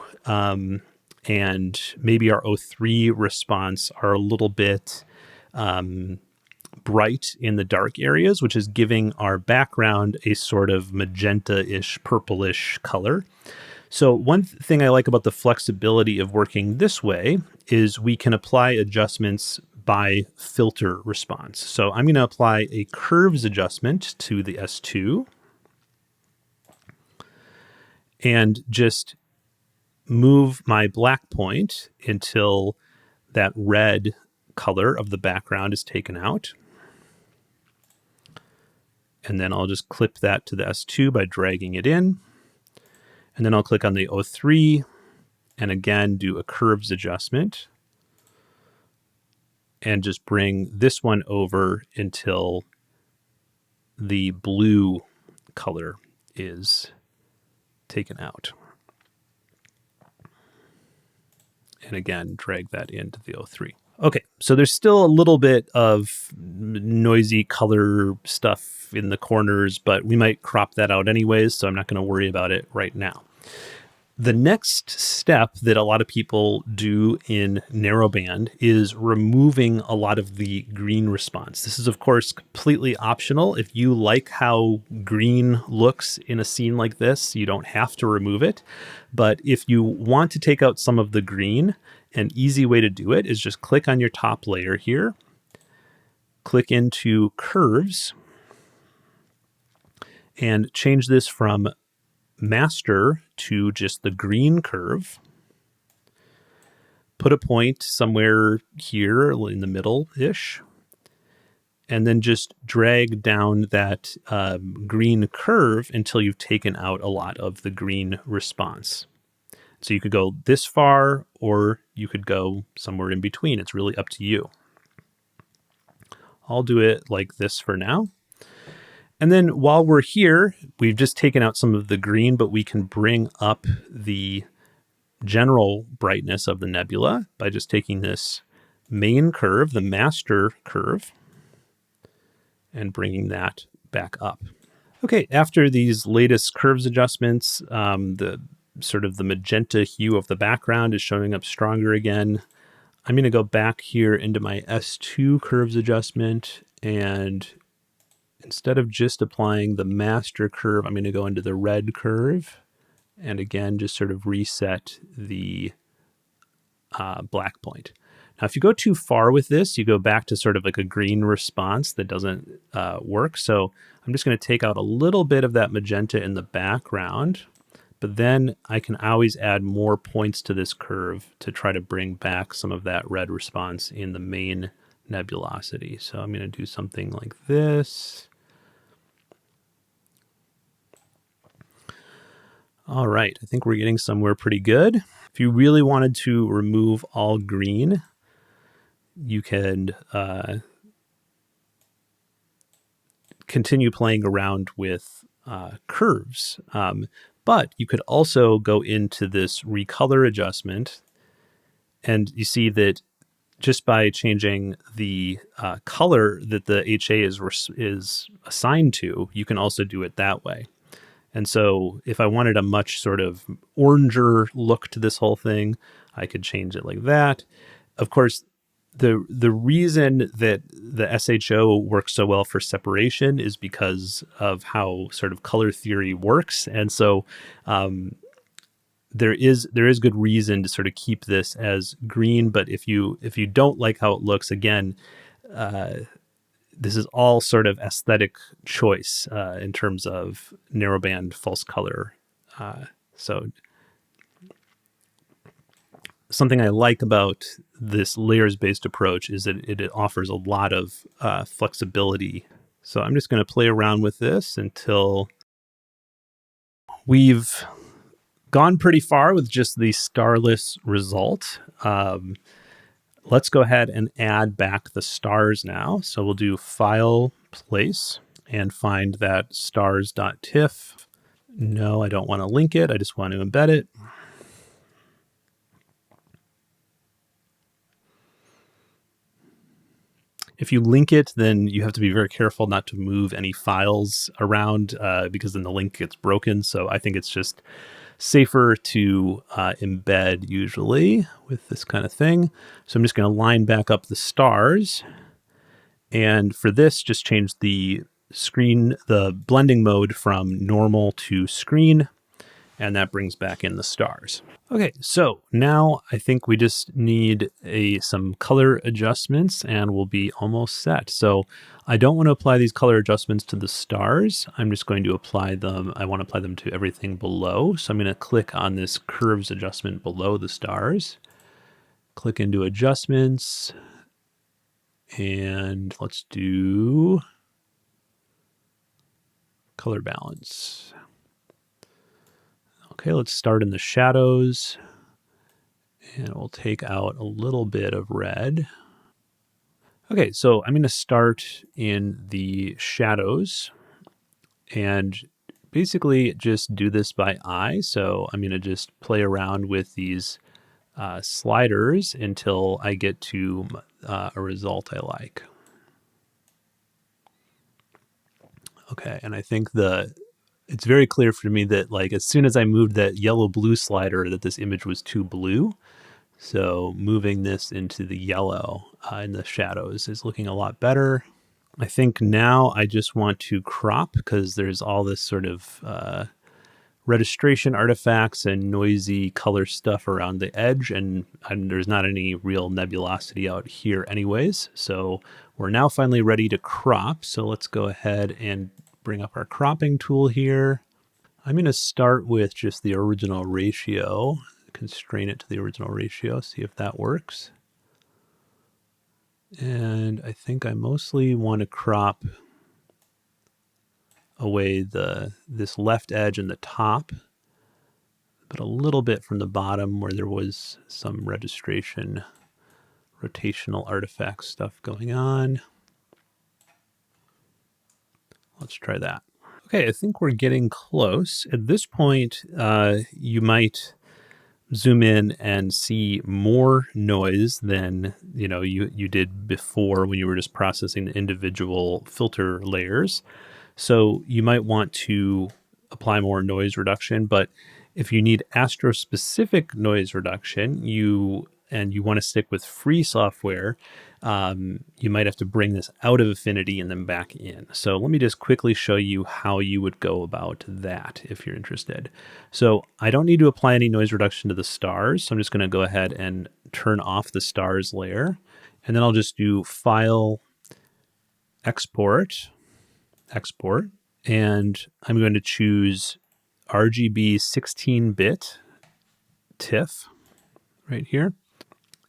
and maybe our O3 response are a little bit bright in the dark areas, which is giving our background a sort of magenta-ish, purplish color. So one thing I like about the flexibility of working this way is we can apply adjustments by filter response. So I'm going to apply a curves adjustment to the S2 and just move my black point until that red color of the background is taken out. And then I'll just clip that to the S2 by dragging it in. And then I'll click on the O3 and again do a curves adjustment. And just bring this one over until the blue color is taken out. And again, drag that into the O3. Okay, so there's still a little bit of noisy color stuff in the corners, but we might crop that out anyways, so I'm not going to worry about it right now. The next step that a lot of people do in narrowband is removing a lot of the green response. This is, of course, completely optional. If you like how green looks in a scene like this, you don't have to remove it. But if you want to take out some of the green, an easy way to do it is just click on your top layer here, click into Curves, and change this from master to just the green curve. Put a point somewhere here in the middle-ish, and then just drag down that green curve until you've taken out a lot of the green response. So you could go this far, or you could go somewhere in between. It's really up to you. I'll do it like this for now. And then while we're here, we've just taken out some of the green, but we can bring up the general brightness of the nebula by just taking this main curve, the master curve, and bringing that back up. Okay, after these latest curves adjustments, the sort of the magenta hue of the background is showing up stronger again. I'm going to go back here into my S2 curves adjustment, and instead of just applying the master curve, I'm going to go into the red curve, and again, just sort of reset the black point. Now, if you go too far with this, you go back to sort of like a green response that doesn't work. So I'm just going to take out a little bit of that magenta in the background, but then I can always add more points to this curve to try to bring back some of that red response in the main nebulosity. So I'm going to do something like this. All right, I think we're getting somewhere pretty good. If you really wanted to remove all green, you can continue playing around with curves. But you could also go into this recolor adjustment, and you see that just by changing the color that the HA is assigned to, you can also do it that way. And so if I wanted a much sort of oranger look to this whole thing, I could change it like that. Of course, the reason that the SHO works so well for separation is because of how sort of color theory works. And so there is good reason to sort of keep this as green. But if you don't like how it looks, again, this is all sort of aesthetic choice in terms of narrowband false color. So something I like about this layers-based approach is that it offers a lot of flexibility. So I'm just going to play around with this until we've gone pretty far with just the starless result. Let's go ahead and add back the stars now. So we'll do File, Place, and find that stars.tiff. No, I don't want to link it. I just want to embed it. If you link it, then you have to be very careful not to move any files around because then the link gets broken. So I think it's just safer to embed usually with this kind of thing. So I'm just going to line back up the stars. And for this, just change the blending mode from normal to screen. And that brings back in the stars. Okay, so now I think we just need some color adjustments and we'll be almost set. So I don't want to apply these color adjustments to the stars. I'm just going to apply them. I want to apply them to everything below. So I'm going to click on this curves adjustment below the stars. Click into adjustments. And let's do color balance. Okay, let's start in the shadows. And we'll take out a little bit of red. Okay, so I'm going to start in the shadows and basically just do this by eye. So I'm going to just play around with these sliders until I get to a result I like. Okay, and I think it's very clear for me that like as soon as I moved that yellow-blue slider that this image was too blue. So moving this into the yellow in the shadows is looking a lot better. I think now I just want to crop because there's all this sort of registration artifacts and noisy color stuff around the edge, and there's not any real nebulosity out here anyways. So we're now finally ready to crop. So let's go ahead and bring up our cropping tool here. I'm going to start with just the original ratio. Constrain it to the original ratio, see if that works. And I think I mostly want to crop away this left edge and the top, but a little bit from the bottom where there was some registration, rotational artifact stuff going on. Let's try that. Okay, I think we're getting close. At this point, you might zoom in and see more noise than you did before when you were just processing the individual filter layers. So you might want to apply more noise reduction, but if you need astro-specific noise reduction, and you want to stick with free software, you might have to bring this out of Affinity and then back in. So let me just quickly show you how you would go about that if you're interested. So I don't need to apply any noise reduction to the stars. So I'm just going to go ahead and turn off the stars layer. And then I'll just do File, Export, and I'm going to choose RGB 16-bit TIFF right here.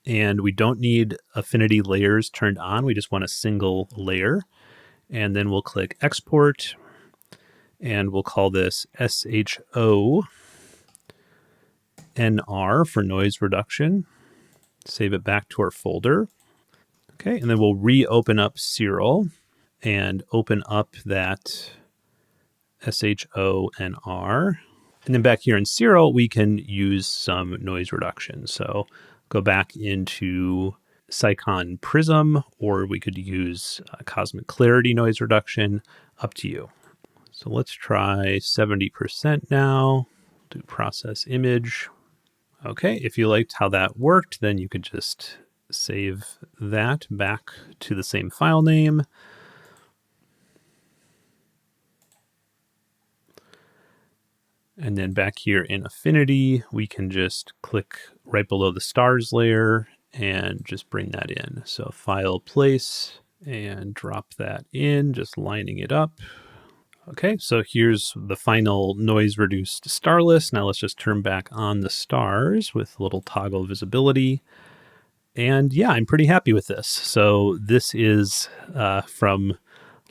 And we don't need Affinity layers turned on. We just want a single layer. And then we'll click Export, and we'll call this SHONR for noise reduction. Save it back to our folder. Okay, and then we'll reopen up Siril and open up that SHONR. And then back here in Siril, we can use some noise reduction. So go back into Syqon Prism, or we could use Cosmic Clarity noise reduction, up to you. So let's try 70% now, do process image. Okay, if you liked how that worked, then you could just save that back to the same file name. And then back here in Affinity, we can just click right below the stars layer and just bring that in. So File, Place, and drop that in, just lining it up. Okay, so here's the final noise reduced Starless. Now let's just turn back on the stars with a little toggle visibility. And yeah, I'm pretty happy with this. So this is from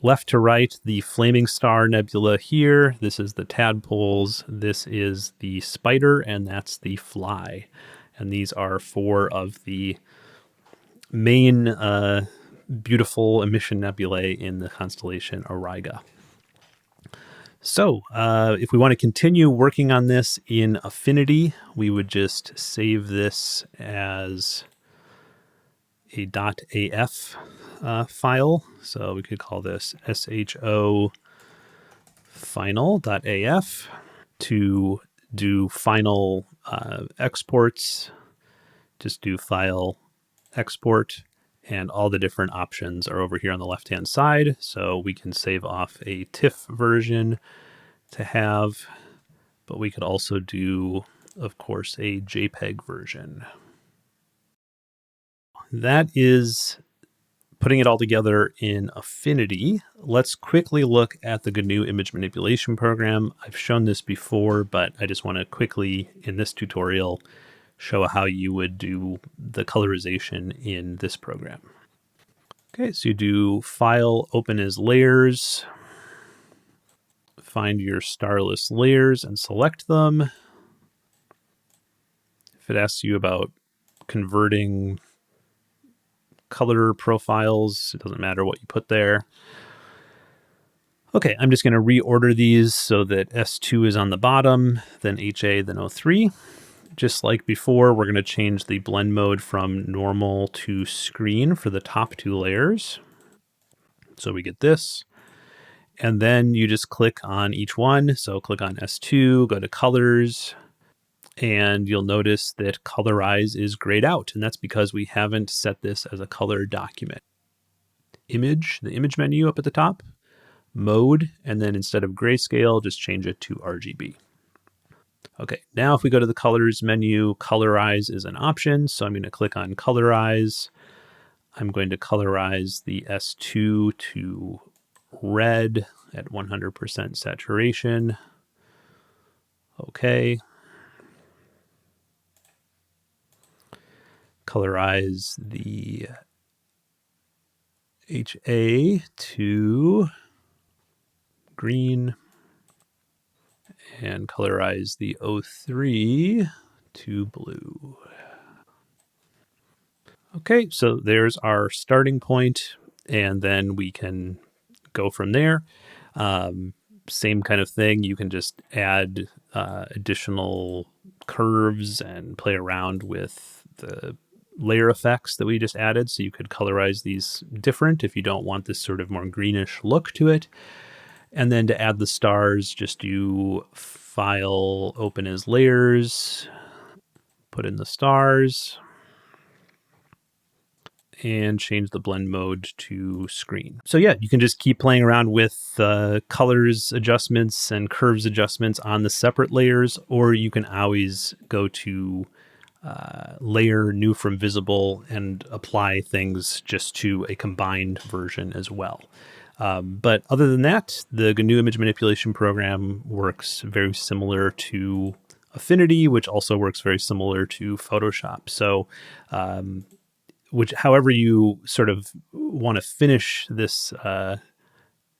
left to right, the Flaming Star Nebula here. This is the tadpoles. This is the spider, and that's the fly. And these are 4 of the main beautiful emission nebulae in the constellation Auriga. So if we want to continue working on this in Affinity, we would just save this as a .af file. So we could call this sho final.af. To do final exports, just do File, Export, and all the different options are over here on the left-hand side. So we can save off a TIFF version to have, but we could also do, of course, a JPEG version. That is putting it all together in Affinity. Let's quickly look at the GNU image manipulation program. I've shown this before, but I just want to quickly, in this tutorial, show how you would do the colorization in this program. Okay, so you do File, Open as Layers, find your starless layers and select them. If it asks you about converting color profiles, it doesn't matter what you put there. Okay, I'm just going to reorder these so that S2 is on the bottom, then HA, then O3. Just like before, we're going to change the blend mode from normal to screen for the top 2 layers. So we get this. And then you just click on each one. So click on S2, go to colors, and you'll notice that colorize is grayed out. And that's because we haven't set this as a color document. Image, the image menu up at the top, mode, and then instead of grayscale, just change it to RGB. Okay, now if we go to the colors menu, colorize is an option. So I'm going to click on colorize. I'm going to colorize the S2 to red at 100% saturation. Okay. Colorize the HA to green, and colorize the O3 to blue. Okay, so there's our starting point, and then we can go from there. Same kind of thing. You can just add additional curves and play around with the layer effects that we just added. So you could colorize these different if you don't want this sort of more greenish look to it. And then to add the stars, just do File, Open as Layers, put in the stars, and change the blend mode to screen. So yeah, you can just keep playing around with colors adjustments and curves adjustments on the separate layers, or you can always go to layer, new from visible, and apply things just to a combined version as well. But other than that, the GNU image manipulation program works very similar to Affinity, which also works very similar to Photoshop. So however you sort of want to finish this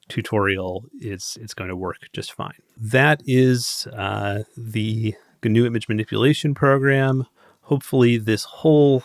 tutorial, it's going to work just fine. That is the GNU image manipulation program. Hopefully this whole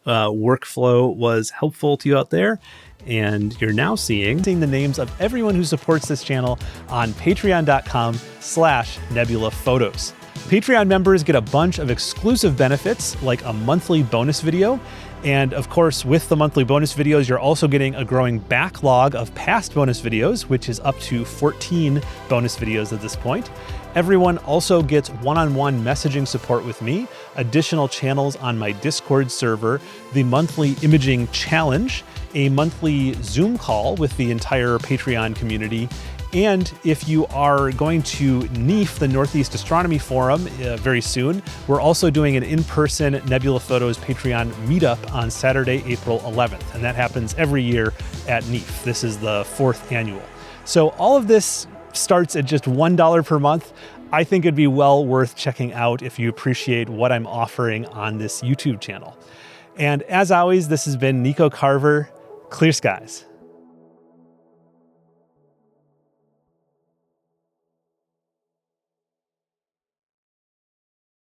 workflow was helpful to you out there, and you're now seeing the names of everyone who supports this channel on patreon.com/Nebula Photos. Patreon members get a bunch of exclusive benefits, like a monthly bonus video. And of course, with the monthly bonus videos, you're also getting a growing backlog of past bonus videos, which is up to 14 bonus videos at this point. Everyone also gets one-on-one messaging support with me, additional channels on my Discord server, the monthly imaging challenge, a monthly Zoom call with the entire Patreon community. And if you are going to NEAF, the Northeast Astronomy Forum, very soon, we're also doing an in-person Nebula Photos Patreon meetup on Saturday, April 11th. And that happens every year at NEAF. This is the 4th annual. So all of this starts at just $1 per month. I think it'd be well worth checking out if you appreciate what I'm offering on this YouTube channel. And as always, this has been Nico Carver. Clear skies.